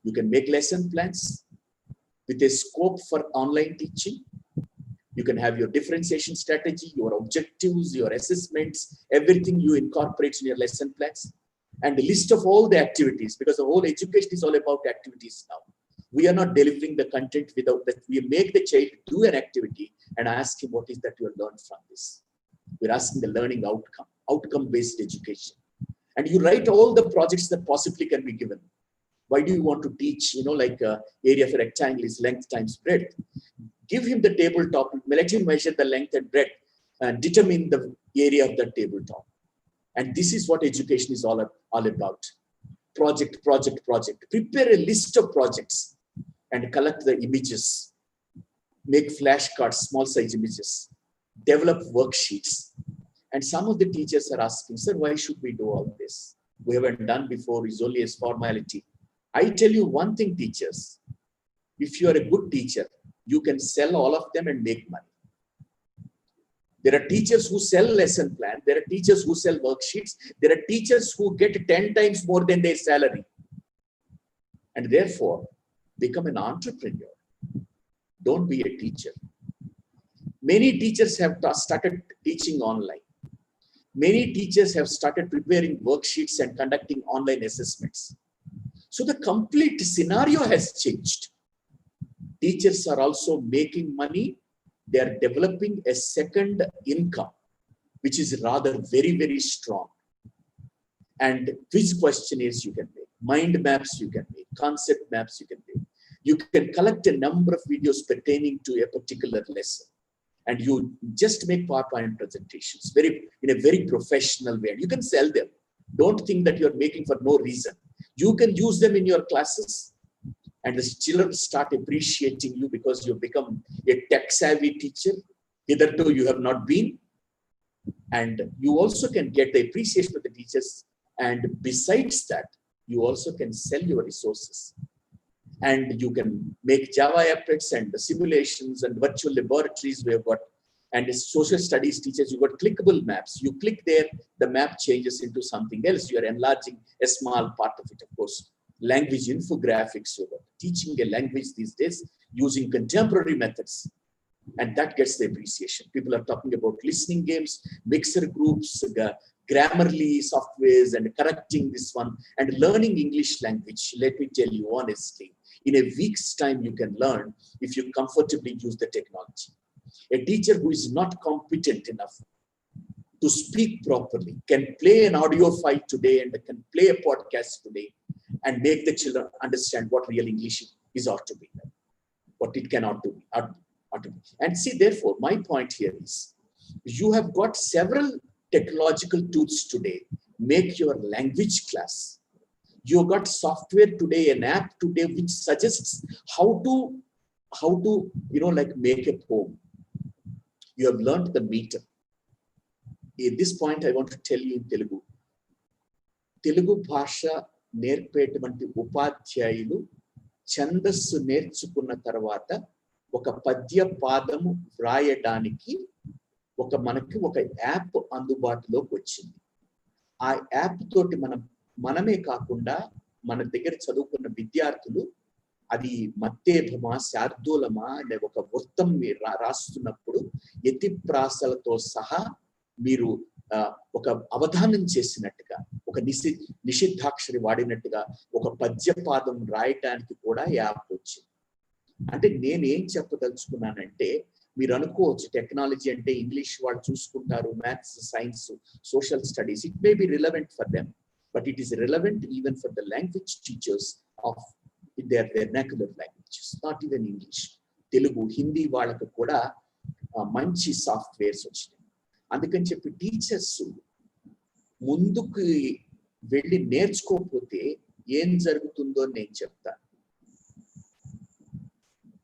you can make lesson plans with a scope for online teaching. You can have your differentiation strategy, your objectives, your assessments, everything you incorporate in your lesson plans, and a list of all the activities, because the whole education is all about activities now. We are not delivering the content without that. We make the child do an activity and ask him what is that you have learned from this. We're asking the learning outcome-based education. And you write all the projects that possibly can be given. Why do you want to teach, like area of a rectangle is length times breadth? Give him the tabletop, let him measure the length and breadth and determine the area of the tabletop. And this is what education is all about. Project. Prepare a list of projects and collect the images. Make flashcards, small size images. Develop worksheets. And some of the teachers are asking, sir, why should we do all this? We haven't done before, it's only as formality. I tell you one thing, teachers. If you are a good teacher, you can sell all of them and make money. There are teachers who sell lesson plan. There are teachers who sell worksheets. There are teachers who get 10 times more than their salary. And therefore, become an entrepreneur. Don't be a teacher. Many teachers have started teaching online. Many teachers have started preparing worksheets and conducting online assessments. So the complete scenario has changed. Teachers are also making money. They are developing a second income, which is rather very, very strong. And quiz questionnaires you can make, mind maps you can make, concept maps you can make. You can collect a number of videos pertaining to a particular lesson. And you just make PowerPoint presentations in a very professional way. And you can sell them. Don't think that you're making for no reason. You can use them in your classes. And the children start appreciating you because you become a tech-savvy teacher. Hitherto you have not been. And you also can get the appreciation of the teachers. And besides that, you also can sell your resources. And you can make Java applets and the simulations and virtual laboratories we have got. And as social studies teachers, you've got clickable maps. You click there, the map changes into something else. You are enlarging a small part of it, of course. Language infographics, you're teaching a language these days using contemporary methods. And that gets the appreciation. People are talking about listening games, mixer groups, Grammarly softwares, and correcting this one, and learning English language. Let me tell you honestly, in a week's time, you can learn if you comfortably use the technology. A teacher who is not competent enough to speak properly can play an audio file today and can play a podcast today and make the children understand what real English is ought to be, what it cannot do. And see, therefore, my point here is, you have got several technological tools today. Make your language class. You got software today, an app today, which suggests how to make a poem. You have learned the meter. At this point, I want to tell you in Telugu. Telugu bhasha నేర్పేటువంటి ఉపాధ్యాయులు ఛందస్సు నేర్చుకున్న తర్వాత ఒక పద్య పాదము వ్రాయడానికి మనకి ఒక యాప్ అందుబాటులోకి వచ్చింది. ఆ యాప్ తోటి మనమే కాకుండా మన దగ్గర చదువుకున్న విద్యార్థులు అది మత్తేభమా శార్దూలమా అనే ఒక వృత్తం మీరు రాస్తున్నప్పుడు యతిప్రాసలతో సహా మీరు ఒక అవధానం చేసినట్టుగా, ఒక నిషిద్ధాక్షరి వాడినట్టుగా ఒక పద్యపాదం రాయటానికి కూడా యాప్ వచ్చింది. అంటే నేనేం చెప్పదలుచుకున్నానంటే, మీరు అనుకోవచ్చు టెక్నాలజీ అంటే ఇంగ్లీష్ వాళ్ళు చూసుకుంటారు, maths, science, social studies, it may be relevant for them, but it is relevant even for the language teachers of their vernacular languages, not even English. Telugu, Hindi వాళ్ళకు కూడా మంచి సాఫ్ట్వేర్స్ వచ్చినాయి. అందుకని చెప్పి teachers ముందుకు వెళ్ళి నేర్చుకోకపోతే ఏం జరుగుతుందో నేను చెప్తాను.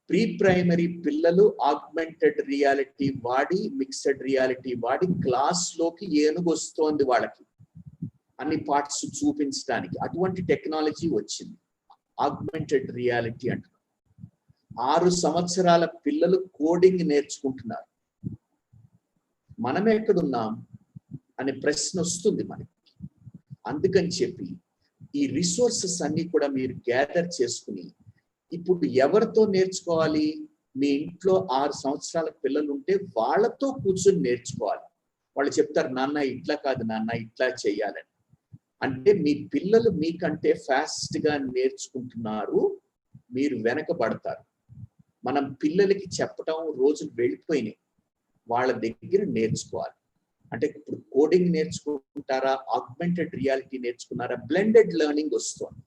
ప్రీ ప్రైమరీ పిల్లలు ఆగ్మెంటెడ్ రియాలిటీ వాడి, మిక్స్డ్ రియాలిటీ వాడి క్లాస్లోకి ఏనుగు వస్తోంది వాళ్ళకి అన్ని పార్ట్స్ చూపించడానికి. అటువంటి టెక్నాలజీ వచ్చింది, ఆగ్మెంటెడ్ రియాలిటీ అంటున్నారు. 6 సంవత్సరాల పిల్లలు కోడింగ్ నేర్చుకుంటున్నారు. మనం ఎక్కడున్నాం అనే ప్రశ్న వస్తుంది మనకి. అందుకని చెప్పి ఈ రిసోర్సెస్ అన్ని కూడా మీరు గ్యాదర్ చేసుకుని, ఇప్పుడు ఎవరితో నేర్చుకోవాలి? మీ ఇంట్లో 6 సంవత్సరాల పిల్లలు ఉంటే వాళ్ళతో కూర్చొని నేర్చుకోవాలి. వాళ్ళు చెప్తారు, నాన్న ఇట్లా కాదు, నాన్న ఇట్లా చెయ్యాలని. అంటే మీ పిల్లలు మీకంటే ఫాస్ట్ గా నేర్చుకుంటున్నారు, మీరు వెనకబడతారు. మనం పిల్లలకి చెప్పటం రోజులు వెళ్ళిపోయినాయి, వాళ్ళ దగ్గర నేర్చుకోవాలి. అంటే ఇప్పుడు కోడింగ్ నేర్చుకుంటారా, ఆగ్మెంటెడ్ రియాలిటీ నేర్చుకున్నారా, బ్లెండెడ్ లెర్నింగ్ వస్తుంది.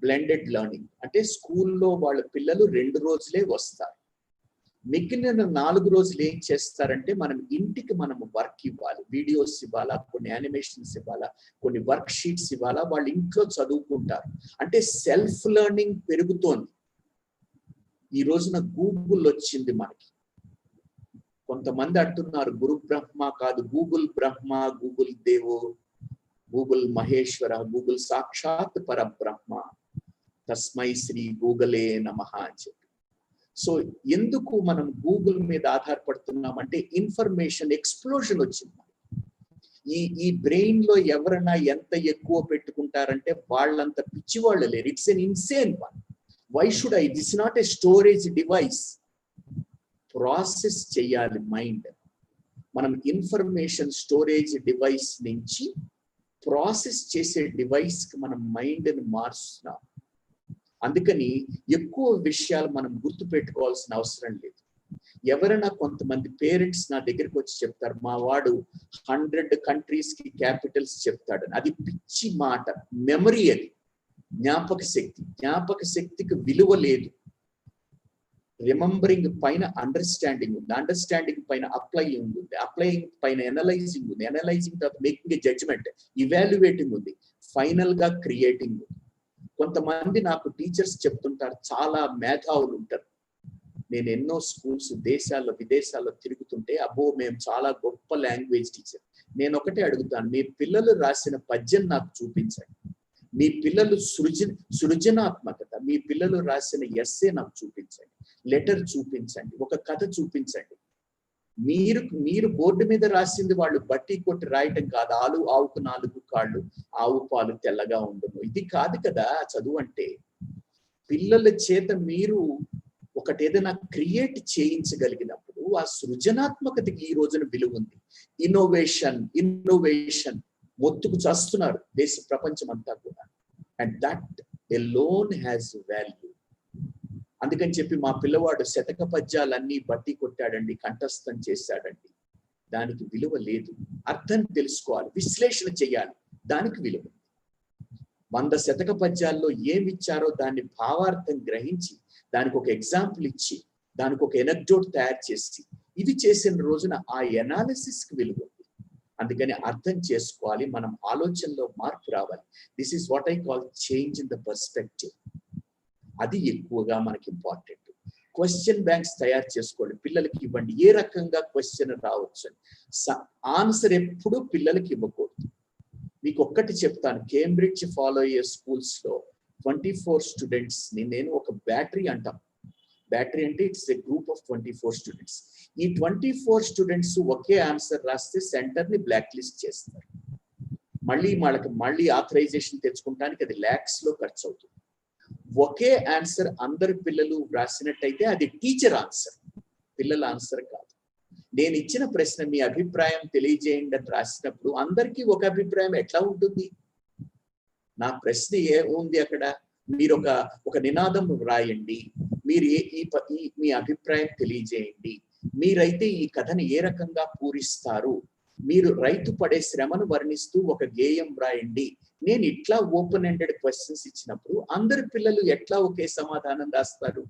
బ్లెండెడ్ లెర్నింగ్ అంటే స్కూల్లో వాళ్ళ పిల్లలు 2 రోజులే వస్తారు, మిగిలిన 4 రోజులు ఏం చేస్తారంటే మనం ఇంటికి మనం వర్క్ ఇవ్వాలి, వీడియోస్ ఇవ్వాలా, కొన్ని యానిమేషన్స్ ఇవ్వాలా, కొన్ని వర్క్ షీట్స్ ఇవ్వాలా, వాళ్ళు ఇంట్లో చదువుకుంటారు. అంటే సెల్ఫ్ లెర్నింగ్ పెరుగుతోంది. ఈ రోజున గూగుల్ వచ్చింది మనకి. కొంతమంది అంటున్నారు గురు బ్రహ్మ కాదు, గూగుల్ బ్రహ్మ, గూగుల్ దేవో, గూగుల్ మహేశ్వర, గూగుల్ సాక్షాత్ పరబ్రహ్మ, తస్మై శ్రీ గూగులే నమః అని చెప్పి. సో ఎందుకు మనం గూగుల్ మీద ఆధారపడుతున్నామంటే ఇన్ఫర్మేషన్ ఎక్స్ప్లోజన్ వచ్చింది. ఈ బ్రెయిన్ లో ఎవరైనా ఎంత ఎక్కువ పెట్టుకుంటారంటే వాళ్ళంత పిచ్చి వాళ్ళు లేరు. It's an insane one. Why should I, this not a storage device. Process చేయాలి మైండ్. మనం ఇన్ఫర్మేషన్ స్టోరేజ్ డివైస్ నుంచి ప్రాసెస్ చేసే డివైస్ కి మనం మైండ్ ని మారుస్తున్నాం. అందుకని ఎక్కువ విషయాలు మనం గుర్తు పెట్టుకోవాల్సిన అవసరం లేదు. ఎవరైనా కొంతమంది పేరెంట్స్ నా దగ్గరికి వచ్చి చెప్తారు, మా వాడు 100 కంట్రీస్ కి క్యాపిటల్స్ చెప్తాడని. అది పిచ్చి మాట. మెమరీ, అది జ్ఞాపక శక్తి. జ్ఞాపక శక్తికి విలువ లేదు. రిమెంబరింగ్ పైన అండర్స్టాండింగ్ ఉంది, అండర్స్టాండింగ్ పైన అప్లయింగ్ ఉంది, అప్లయింగ్ పైన ఎనలైజింగ్ ఉంది, ఎనలైజింగ్ తర్వాత మేకింగ్ ఏ జడ్జ్మెంట్, ఇవాల్యుయేటింగ్ ఉంది, ఫైనల్ గా క్రియేటింగ్ ఉంది. కొంతమంది నాకు టీచర్స్ చెప్తుంటారు, చాలా మేధావులు ఉంటారు. నేను ఎన్నో స్కూల్స్ దేశాల్లో విదేశాల్లో తిరుగుతుంటే, అబ్బో మేము చాలా గొప్ప లాంగ్వేజ్ టీచర్. నేను ఒకటే అడుగుతాను, మీ పిల్లలు రాసిన పద్యం నాకు చూపించండి, మీ పిల్లలు సృజనాత్మకత, మీ పిల్లలు రాసిన ఎస్సే నాకు చూపించండి, లెటర్ చూపించండి, ఒక కథ చూపించండి. మీరు బోర్డు మీద రాసింది వాళ్ళు బట్టి కొట్టి రాయటం కాదు. ఆవుకు 4 కాళ్ళు, ఆవు పాలు తెల్లగా ఉండదు, ఇది కాదు కదా చదువు అంటే. పిల్లల చేత మీరు ఒకటి ఏదైనా క్రియేట్ చేయించగలిగినప్పుడు ఆ సృజనాత్మకతకి ఈ రోజున విలువ ఉంది. ఇన్నోవేషన్ మొత్తుకు చేస్తున్నారు ప్రపంచం అంతా కూడా. And that alone has value. అందుకని చెప్పి మా పిల్లవాడు శతక పద్యాలన్నీ బట్టి కొట్టాడండి, కంఠస్థం చేశాడండి, దానికి విలువ లేదు. అర్థం తెలుసుకోవాలి, విశ్లేషణ చేయాలి, దానికి విలువ. 100 శతక పద్యాల్లో ఏమి ఇచ్చారో దాన్ని భావార్థం గ్రహించి, దానికి ఒక ఎగ్జాంపుల్ ఇచ్చి, దానికి ఒక ఎనక్డోట్ తయారు చేసి, ఇది చేసిన రోజున ఆ ఎనాలిసిస్ కి విలువ ఉంది. అందుకని అర్థం చేసుకోవాలి, మనం ఆలోచనలో మార్పు రావాలి. This is what I call change in the perspective. అది ఎక్కువగా మనకి ఇంపార్టెంట్. క్వశ్చన్ బ్యాంక్స్ తయారు చేసుకోండి, పిల్లలకి ఇవ్వండి. ఏ రకంగా క్వశ్చన్ రావచ్చు, ఆన్సర్ ఎప్పుడు పిల్లలకి ఇవ్వకూడదు. మీకు ఒక్కటి చెప్తాను, కేంబ్రిడ్జ్ ఫాలో అయ్యే స్కూల్స్ లో 24 స్టూడెంట్స్ ని నేను ఒక బ్యాటరీ అంటాం. బ్యాటరీ అంటే it's a group of 24 students. ఈ 24 స్టూడెంట్స్ ఒకే ఆన్సర్ రాస్తే సెంటర్ ని బ్లాక్ లిస్ట్ చేస్తారు. మళ్ళీ ఆథరైజేషన్ తెచ్చుకోవడానికి అది lakhs లో ఖర్చు అవుతుంది. ఒకే ఆన్సర్ అందరు పిల్లలు రాసినట్టయితే అది టీచర్ ఆన్సర్, పిల్లల ఆన్సర్ కాదు. నేను ఇచ్చిన ప్రశ్న మీ అభిప్రాయం తెలియజేయండి అని రాసినప్పుడు అందరికీ ఒక అభిప్రాయం ఎట్లా ఉంటుంది? నా ప్రశ్న ఏముంది అక్కడ? మీరు ఒక నినాదం రాయండి, మీరు మీ అభిప్రాయం తెలియజేయండి, మీరైతే ఈ కథను ఏ రకంగా పూరిస్తారు, మీరు రైతు పడే శ్రమను వర్ణిస్తూ ఒక గేయం రాయండి. నేను ఇట్లా ఓపెన్ ఎండెడ్ క్వశ్చన్స్ ఇచ్చినప్పుడు అందరు పిల్లలు ఎట్లా ఒకే సమాధానం రాస్తారు?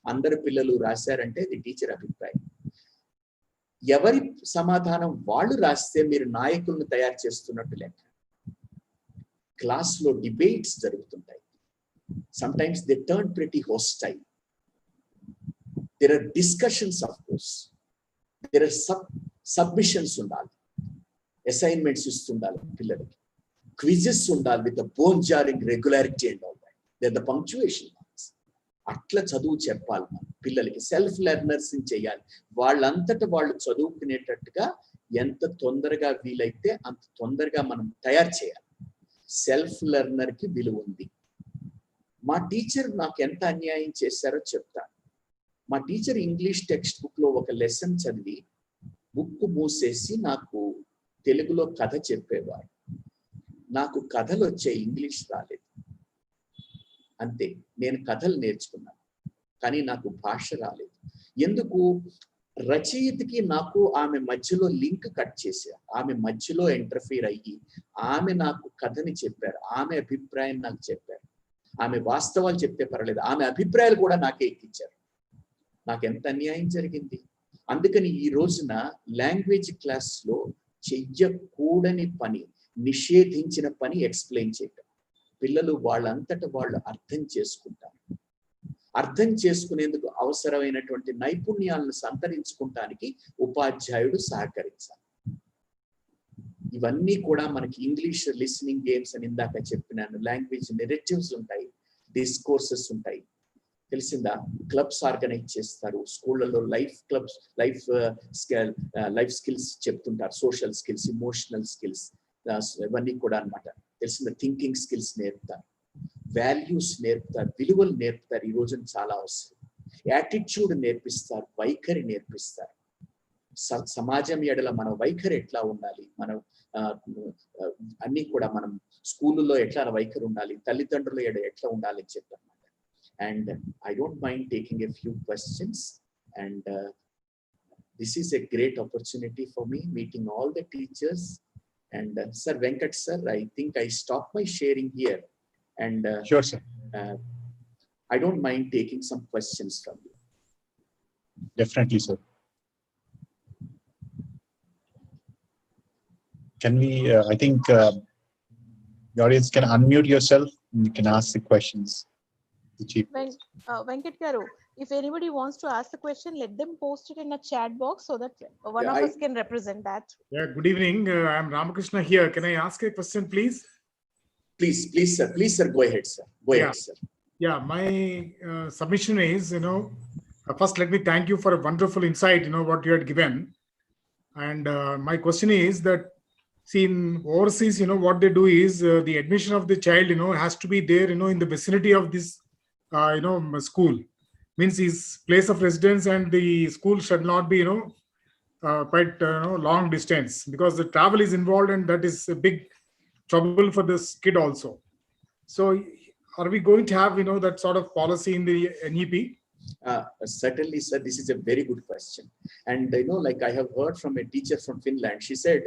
అందరు పిల్లలు రాశారంటే అది టీచర్ అభిప్రాయం. ఎవరి సమాధానం వాళ్ళు రాస్తే మీరు నాయకులను తయారు చేస్తున్నట్టు లెక్క. క్లాస్లో డిబేట్స్ జరుగుతుంటాయి. Sometimes they turn pretty hostile. There are discussions, of course there are submissions ఉండాలి, అసైన్మెంట్స్ ఇస్తుండాలి పిల్లలకి, క్విజెస్ ఉండాలి with bone jarring regularity and all that. There the punctuation marks. అట్లా చదువు చెప్పాలి మనం పిల్లలకి. సెల్ఫ్ లెర్నర్స్ చేయాలి. వాళ్ళంతటా వాళ్ళు చదువుకునేటట్టుగా ఎంత తొందరగా వీలైతే అంత తొందరగా మనం తయారు చేయాలి. సెల్ఫ్ లెర్నర్ కి విలువ ఉంది. మా టీచర్ నాకు ఎంత అన్యాయం చేశారో చెప్తాను. మా టీచర్ ఇంగ్లీష్ టెక్స్ట్ బుక్ లో ఒక లెసన్ చదివి బుక్ మూసేసి నాకు తెలుగులో కథ చెప్పేవారు. నాకు కథలు వచ్చే, ఇంగ్లీష్ రాలేదు. అంతే, నేను కథలు నేర్చుకున్నాను కానీ నాకు భాష రాలేదు. ఎందుకు? రచయితకి నాకు ఆమె మధ్యలో లింక్ కట్ చేశారు, ఆమె మధ్యలో ఇంటర్ఫీర్ అయ్యి ఆమె నాకు కథని చెప్పారు, ఆమె అభిప్రాయం నాకు చెప్పారు. ఆమె వాస్తవాలు చెప్తే పర్లేదు, ఆమె అభిప్రాయాలు కూడా నాకే ఎక్కించారు. నాకు ఎంత అన్యాయం జరిగింది. అందుకని ఈ రోజున లాంగ్వేజ్ క్లాస్లో చెయ్యకూడని పని, నిషేధించిన పని ఎక్స్ప్లెయిన్ చేయటం. పిల్లలు వాళ్ళంతట వాళ్ళు అర్థం చేసుకుంటారు. అర్థం చేసుకునేందుకు అవసరమైనటువంటి నైపుణ్యాలను సంతరించుకుంటానికి ఉపాధ్యాయుడు సహకరించాలి. ఇవన్నీ కూడా మనకి ఇంగ్లీష్ లిసనింగ్ గేమ్స్ అని ఇందాక చెప్పినాను. లాంగ్వేజ్ నెరేటివ్స్ ఉంటాయి, డిస్కోర్సెస్ ఉంటాయి. తెలిసిందా? క్లబ్స్ ఆర్గనైజ్ చేస్తారు స్కూళ్ళలో, లైఫ్ క్లబ్స్, లైఫ్ స్కిల్స్ చెప్తుంటారు, సోషల్ స్కిల్స్, ఇమోషనల్ స్కిల్స్, ఇవన్నీ కూడా అన్నమాట. తెలిసిందా? థింకింగ్ స్కిల్స్ నేర్పుతారు, వాల్యూస్ నేర్పుతారు, విలువలు నేర్పుతారు. ఈ రోజున చాలా అవసరం. యాటిట్యూడ్ నేర్పిస్తారు, వైఖరి నేర్పిస్తారు. సమాజం ఎడల మన వైఖరి ఎట్లా ఉండాలి, మనం అన్ని కూడా మనం స్కూళ్ళలో ఎట్లా వైఖరి ఉండాలి, తల్లిదండ్రుల ఎడ ఎట్లా ఉండాలి అని చెప్పారు. And I don't mind taking a few questions, and this is a great opportunity for me, meeting all the teachers. And Sir Venkat sir, I think I stop my sharing here, and sure sir, I don't mind taking some questions from you. Definitely sir. Can we I think the audience can unmute yourself and you can ask the questions. Venkat Garu, if anybody wants to ask the question, let them post it in a chat box so that one of us can represent that. Yeah, good evening. I'm Ramakrishna here. Can I ask a question, please? Please sir, go ahead sir. Go ahead sir. Yeah, my submission is, first let me thank you for a wonderful insight, what you had given. And my question is that, see, in overseas, what they do is the admission of the child, has to be there, in the vicinity of this school. Means his place of residence and the school should not be quite long distance, because the travel is involved and that is a big trouble for this kid also. So are we going to have that sort of policy in the NEP? Certainly sir, this is a very good question. And like I have heard from a teacher from Finland. She said,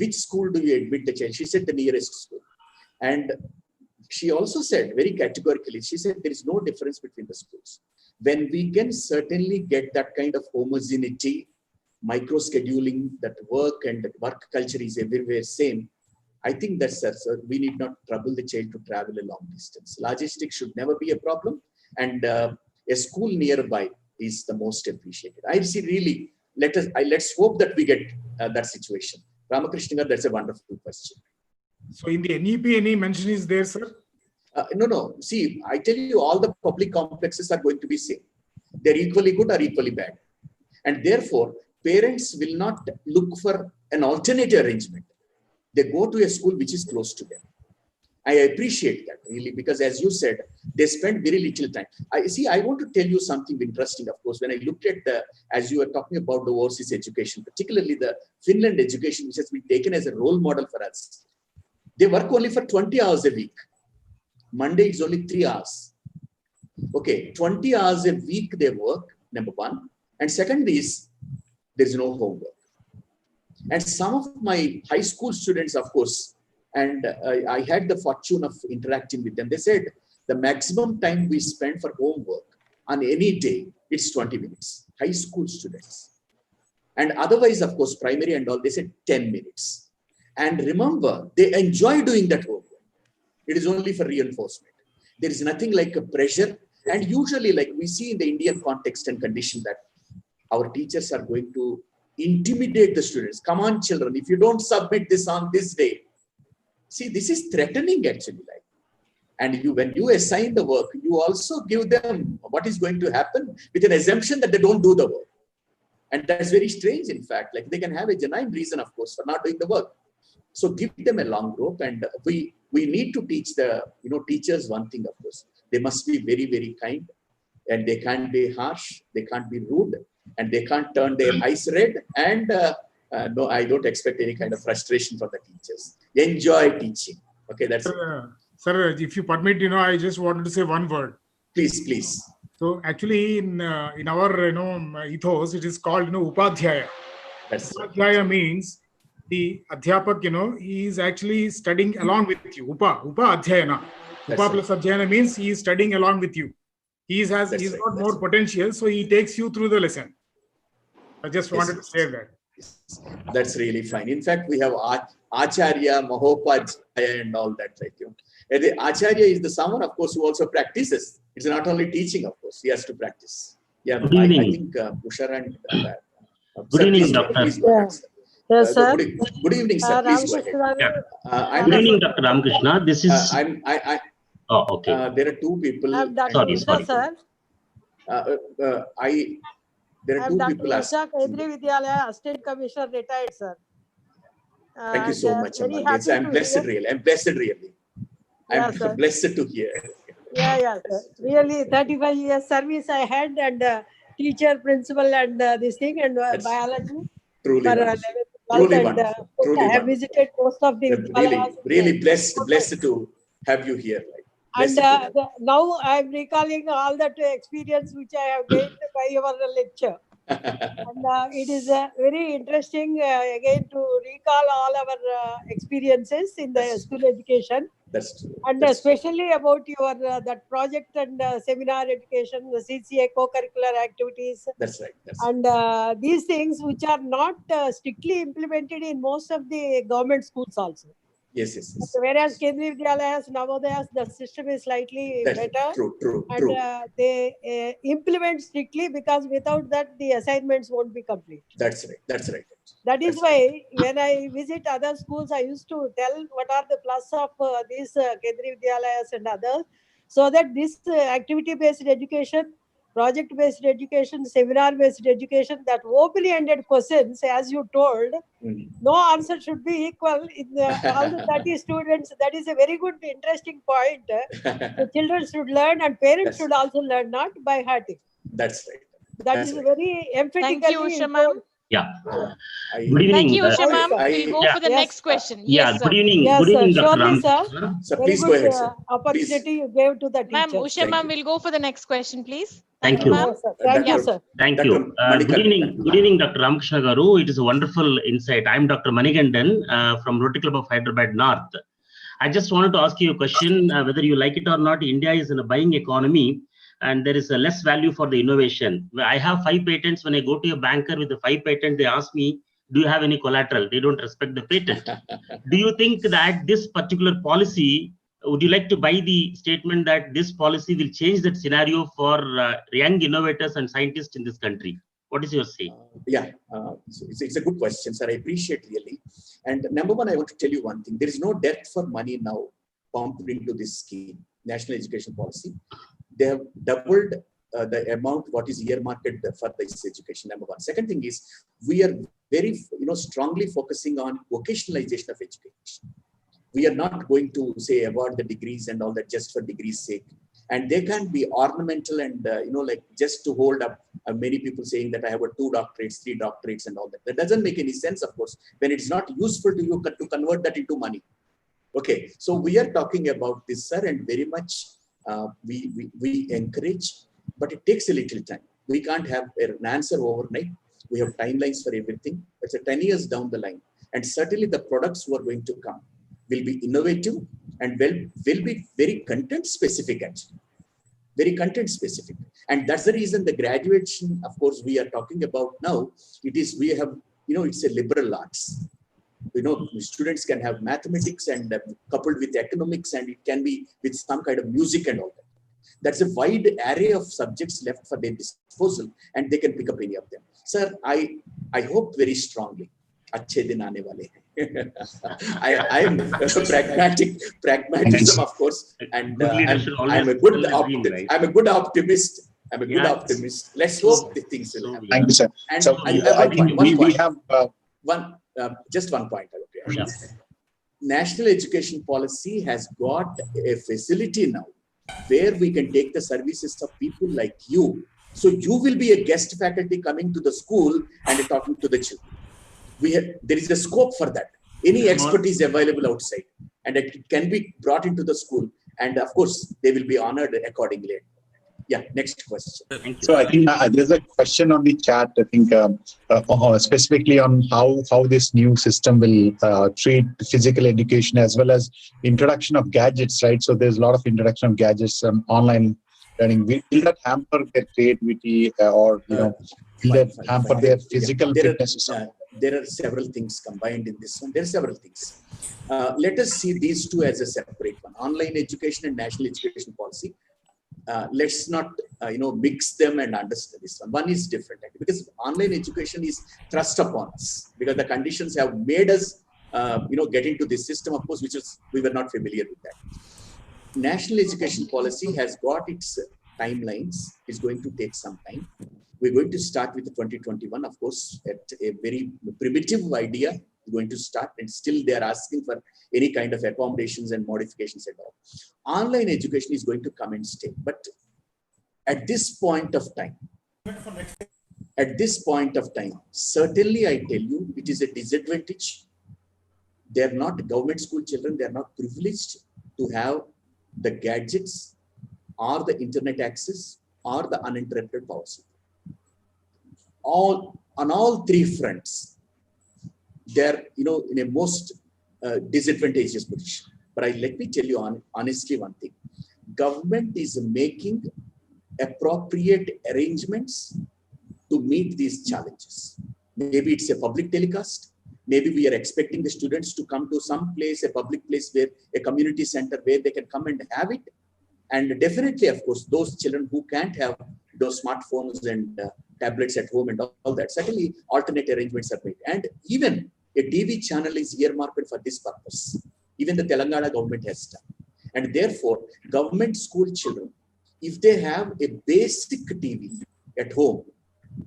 which school do you admit the child? She said the nearest school. And she also said very categorically, she said there is no difference between the schools. When we can certainly get that kind of homogeneity, micro-scheduling, that work and work culture is everywhere same, I think that sir, we need not trouble the child to travel a long distance. Logistics should never be a problem, and a school nearby is the most appreciated. I see really, let's hope that we get that situation. Ramakrishna, that's a wonderful question. So in the NEP, any mention is there, sir? No. See, I tell you, all the public complexes are going to be same. They're equally good or equally bad. And therefore, parents will not look for an alternate arrangement. They go to a school which is close to them. I appreciate that really, because as you said, they spend very little time. I want to tell you something interesting. Of course, when I looked at as you were talking about the overseas education, particularly the Finland education, which has been taken as a role model for us. They work only for 20 hours a week. Monday is only 3 hours. Okay, 20 hours a week they work, number one. And second is, there's no homework. And some of my high school students, of course, and I had the fortune of interacting with them. They said the maximum time we spend for homework on any day, it's 20 minutes. High school students. And otherwise, of course, primary and all, they said 10 minutes. And remember, they enjoy doing that homework. It is only for reinforcement. There is nothing like a pressure. And usually, like we see in the Indian context and condition, that our teachers are going to intimidate the students. Come on, children, if you don't submit this on this day. See, this is threatening actually. And when you assign the work, you also give them what is going to happen with an assumption that they don't do the work. And that's very strange, in fact. Like they can have a genuine reason, of course, for not doing the work. So give them a long rope, and we need to teach the teachers one thing, of course. They must be very, very kind, and they can't be harsh, they can't be rude, and they can't turn their eyes red. And no, I don't expect any kind of frustration from the teachers. Enjoy teaching. Okay, that's it. Sir, if you permit, I just wanted to say one word. Please. So actually, in our ethos, it is called Upadhyaya. That's right. Upadhyaya means the Adhyapak, he is actually studying along with you. Upa Adhyayana. Upa plus Adhyayana means he is studying along with you. He's got more potential, so he takes you through the lesson. I just wanted to share that. That's really fine. In fact, we have Acharya, Mahopadhyaya and all that. Right? And the Acharya is the someone, of course, who also practices. It's not only teaching, of course. He has to practice. Yeah, Good evening. I think Ushar and good evening, Doctor. Yes, sir. Good evening, sir. Please go ahead. Yeah. Good evening, Dr. Ramakrishna. This is. Oh, okay. There are two people. I'm Dr. Usha, sir. There are two people. Usha, Kendriya Vidyalaya, Assistant Commissioner, retired, sir. Thank you so much, Amma. Yes, I'm blessed, really. I'm blessed, really. I'm blessed to hear. Yeah, sir. Really, 35 years service I had, and teacher, principal, and this thing, and biology. Truly, I have visited most of the really blessed to have you here. And now I'm recalling all that experience which I have gained by your lecture. And it is very interesting again to recall all our experiences in the school education. That's true. And especially about your that project and seminar education, the CCA co-curricular activities. That's right. And these things which are not strictly implemented in most of the government schools also. Yes. Whereas Kendriya Vidyalayas, Navodayas, the system is slightly better. True. They implement strictly, because without that the assignments won't be complete. That's right. That is why when I visit other schools, I used to tell what are the plus of these Kendriya Vidyalayas and others, so that this activity-based education, project-based education, seminar-based education, that open-ended questions, as you told, no answer should be equal in all the 30 students. That is a very good, interesting point. The children should learn, and parents should also learn, not by hearting. That's right. That is very emphatically. Thank you, Usha ma'am. Yeah. Good evening. Thank you, Usha ma'am. We'll go for the next question. Yeah. Good evening. Yes, good evening, Dr. surely, Ram. sir. So Very please good go ahead, sir. opportunity you gave to the teacher. Ma'am, Usha ma'am, we'll go for the next question, please. Thank you. Ma'am. Thank you, sir. Thank you. Good evening, Dr. Ramakrishna Garu. It is a wonderful insight. I'm Dr. Manigandan from Rotary Club of Hyderabad North. I just wanted to ask you a question, whether you like it or not. India is in a buying economy, and there is a less value for the innovation. I have 5 patents. When I go to a banker with the 5 patents, they ask me, do you have any collateral? They don't respect the patent. Do you think that this particular policy, would you like to buy the statement that this policy will change that scenario for young innovators and scientists in this country? What is your say? It's a good question, sir. I appreciate really. And number one, I want to tell you one thing. There is no debt for money now pumped into this scheme, National Education Policy. They have doubled the amount what is earmarked for this education, number one. Second thing is, we are very strongly focusing on vocationalization of education. We are not going to say award the degrees and all that just for degrees sake. And they can be ornamental and like just to hold up many people saying that I have 2 doctorates, 3 doctorates and all that. That doesn't make any sense, of course, when it's not useful to you to convert that into money. Okay, so we are talking about this, sir, and very much we encourage, but it takes a little time. We can't have an answer overnight. We have timelines for everything. It's 10 years down the line. And certainly the products who are going to come will be innovative and will be very content specific, actually. Very content specific. And that's the reason the graduation, of course, we are talking about now, it's a liberal arts. Students can have mathematics and coupled with economics, and it can be with some kind of music and all that. That's a wide array of subjects left for their disposal, and they can pick up any of them. Sir, I hope very strongly. Achhe din aane wale hain. I am pragmatism, of course, and I'm a good optimist. I'm a good optimist. Let's hope the things will happen. Thank you, sir. And so I think we have just one point. National Education Policy has got a facility now where we can take the services of people like you. So you will be a guest faculty coming to the school and talking to the children. There is a scope for that. Any expertise available outside, and it can be brought into the school. And of course, they will be honored accordingly. Yeah, next question. Thank you. So I think there's a question on the chat. I think specifically on how this new system will treat physical education as well as introduction of gadgets, right? So there's a lot of introduction of gadgets and online learning. Will that hamper their creativity or will that hamper their physical fitness? There are several things combined in this one. There are several things. Let us see these two as a separate one: online education and national education policy. Let's not mix them and understand this one. One is different because online education is thrust upon us because the conditions have made us get into this system, of course, we were not familiar with that. National education policy has got its timelines. It's going to take some time. We're going to start with the 2021, of course, at a very primitive idea. We're going to start, and still they are asking for any kind of accommodations and modifications at all. Online education is going to come and stay. But at this point of time, certainly I tell you, it is a disadvantage. They are not government school children. They are not privileged to have the gadgets or the internet access or the uninterrupted power supply. On all three fronts, they're in a most disadvantageous position. But let me tell you honestly one thing: government is making appropriate arrangements to meet these challenges. Maybe it's a public telecast. Maybe we are expecting the students to come to some place, a public place, where a community center where they can come and have it. And definitely, of course, those children who can't have those smartphones and tablets at home and all that, certainly alternate arrangements are made. And even a TV channel is earmarked for this purpose. Even the Telangana government has done. And therefore, government school children, if they have a basic TV at home,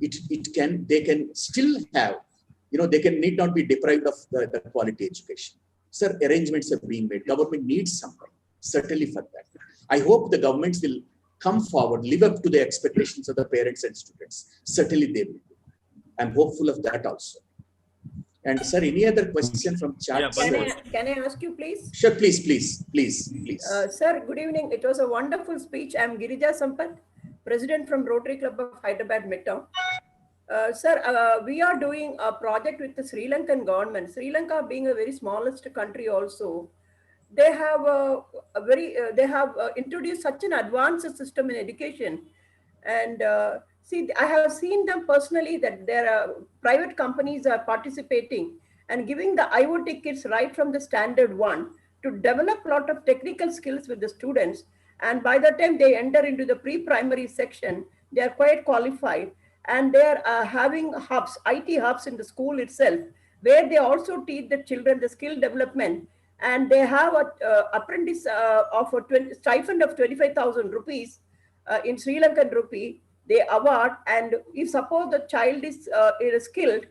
they can still have, they need not be deprived of the quality education. Sir, arrangements are being made. Government needs something, certainly for that. I hope the governments will come forward, live up to the expectations of the parents and students. Certainly they will. I'm hopeful of that also. And sir, any other question from chat? Yeah, can I ask you, please? Sure, please. Sir, good evening. It was a wonderful speech. I'm Girija Sampath, President from Rotary Club of Hyderabad Midtown. Sir, we are doing a project with the Sri Lankan government. Sri Lanka being a very smallest country also, they have introduced such an advanced system in education. And see, I have seen them personally that there are private companies are participating and giving the IoT kits right from the standard one to develop a lot of technical skills with the students. And by the time they enter into the pre-primary section, they are quite qualified. And they are having hubs, IT hubs in the school itself, where they also teach the children the skill development. And they have an apprentice of a stipend of 25,000 rupees in Sri Lankan rupee. They award, and if suppose the child is skilled,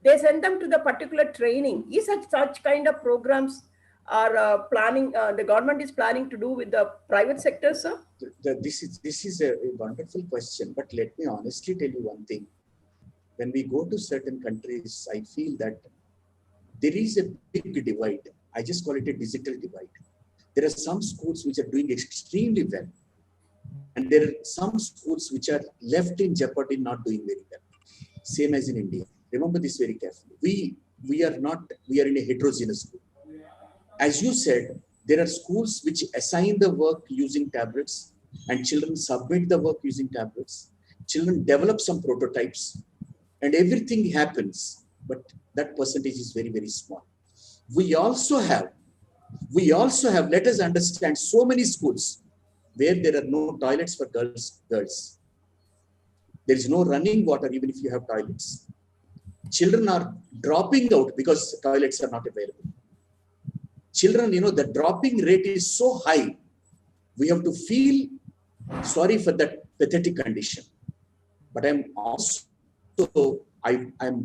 they send them to the particular training. Is such kind of programs are planning? The government is planning to do with the private sector, sir? This is a wonderful question, but let me honestly tell you one thing. When we go to certain countries, I feel that there is a big divide. I just call it a digital divide. There are some schools which are doing extremely well, and there are some schools which are left in jeopardy, not doing very well. Same as in India. Remember this very carefully. We are in a heterogeneous group. As you said, there are schools which assign the work using tablets, and children submit the work using tablets. Children develop some prototypes, and everything happens, but that percentage is very, very small. We also have, let us understand, so many schools where there are no toilets for girls. There is no running water, even if you have toilets. Children are dropping out because toilets are not available. Children, the dropping rate is so high. We have to feel sorry for that pathetic condition. But I'm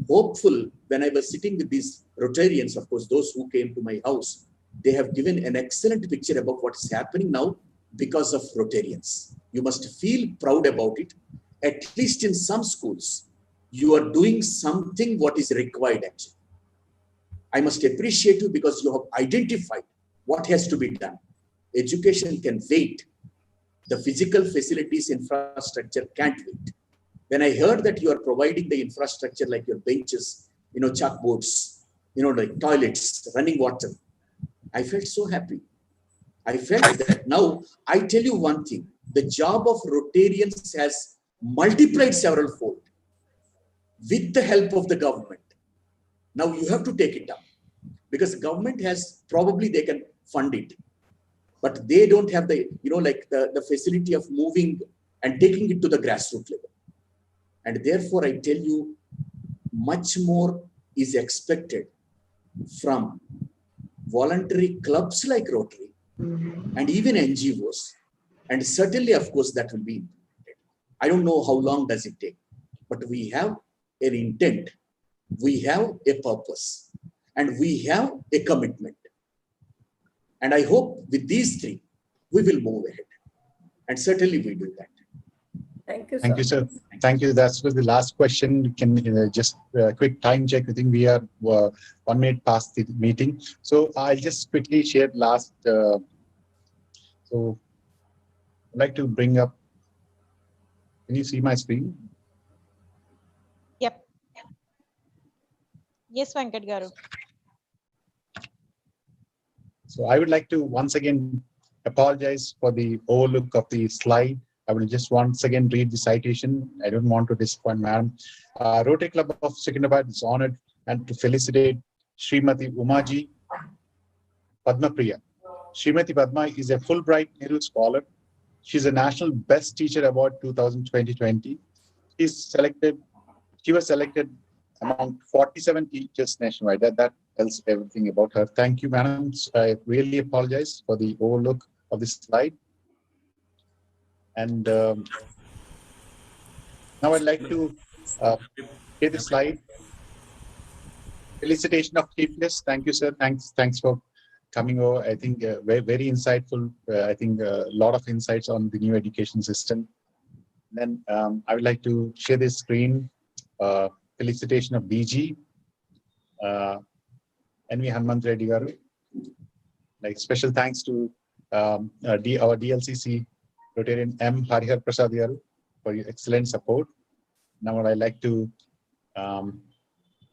hopeful. When I was sitting with these Rotarians, of course, those who came to my house, they have given an excellent picture about what is happening now because of Rotarians. You must feel proud about it. At least in some schools, you are doing something what is required actually. I must appreciate you because you have identified what has to be done. Education can wait. The physical facilities infrastructure can't wait. When I heard that you are providing the infrastructure like your benches, chalkboards, like toilets, running water, I felt so happy. I felt that now I tell you one thing, the job of Rotarians has multiplied several fold with the help of the government. Now you have to take it up because government has probably they can fund it, but they don't have the, the facility of moving and taking it to the grassroots level. And therefore I tell you much more is expected from voluntary clubs like Rotary and even NGOs. And certainly, of course, that will be implemented. I don't know how long does it take, but we have an intent, we have a purpose, and we have a commitment. And I hope with these three, we will move ahead. And certainly we do that. Thank you, sir. Thank you, sir. Thank you. That was the last question. Can just quick time check. I think we are 1 minute past the meeting. So I'll just quickly share last. So I'd like to bring up. Can you see my screen? Yep. Yes, Venkat Garu. So I would like to once again apologize for the overlook of the slide. I will just once again read the citation. I don't want to disappoint Madam. Rotary Club of Secunderabad is honored and to felicitate Srimati Umaji Padmapriya. Srimati Padma is a Fulbright Nehru Scholar. She's a National Best Teacher Award 2020. She was selected among 47 teachers nationwide. That tells everything about her. Thank you, madam. I really apologize for the overlook of this slide. And now I'd like to get the slide. Felicitation of Chief Guest. Thank you, sir. Thanks for coming over. I think very insightful. I think a lot of insights on the new education system. Then I would like to share this screen. Felicitation of DG. NV Hanmant Reddy Garu. Like special thanks to our DLCC Rotarian M. Harihar Prasad Garu for your excellent support. Now I'd like to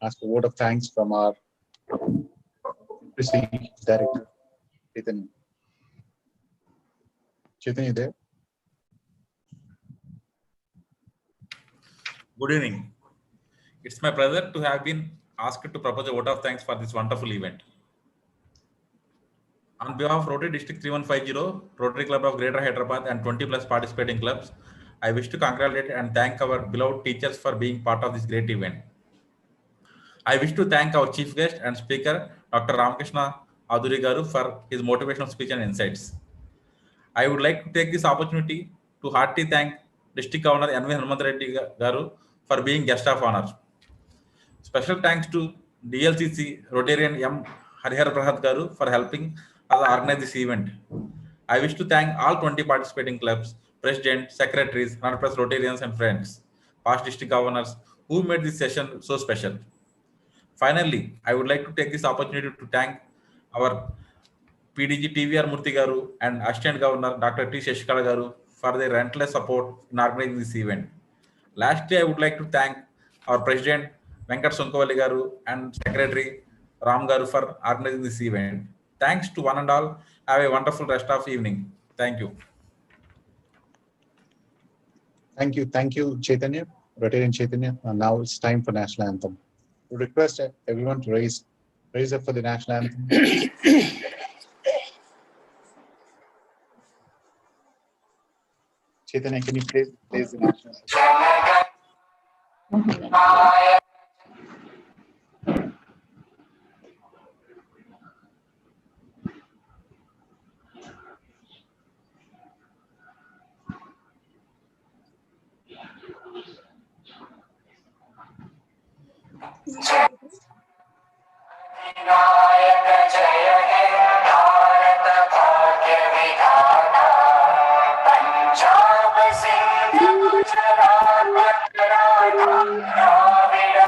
ask a word of thanks from our Director, Chaitanya. Chaitanya, you there? Good evening. It's my pleasure to have been asked to propose a vote of thanks for this wonderful event. On behalf of Rotary District 3150, Rotary Club of Greater Hyderabad and 20 plus participating clubs, I wish to congratulate and thank our beloved teachers for being part of this great event. I wish to thank our chief guest and speaker, Dr. Ramakrishna Aduri Garu, for his motivational speech and insights. I would like to take this opportunity to heartily thank District Governor NV Hanmant Reddy Garu for being guest of honor. Special thanks to DLCC Rotarian M. Harihar Prasad Garu for helping us organize this event. I wish to thank all 20 participating clubs, president, secretaries, 100 plus Rotarians and friends, past district governors who made this session so special. Finally, I would like to take this opportunity to thank our PDG TVR Murthy Garu and Assistant Governor Dr. T. Shashikala Garu for their relentless support in organizing this event. Lastly, I would like to thank our President Venkat Sonkovalli Garu and Secretary Ram Garu for organizing this event. Thanks to one and all. Have a wonderful rest of evening. Thank you. Thank you, Chaitanya, Rotarian Chaitanya. Now it's time for National Anthem. We request everyone to raise up for the National Anthem. Chaitanya, can you please the National Anthem? Punjab, Sindh, Gujarat, Dravid,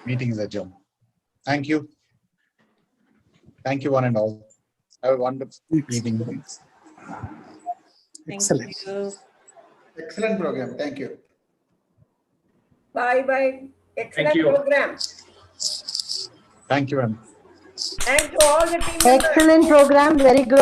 Meeting is adjourned. Thank you. Thank you, one and all. Have a wonderful evening. Excellent. You. Excellent program. Thank you. Bye bye. Excellent you. program. Thank you, ma'am. And to all the team members. Excellent program. Very good.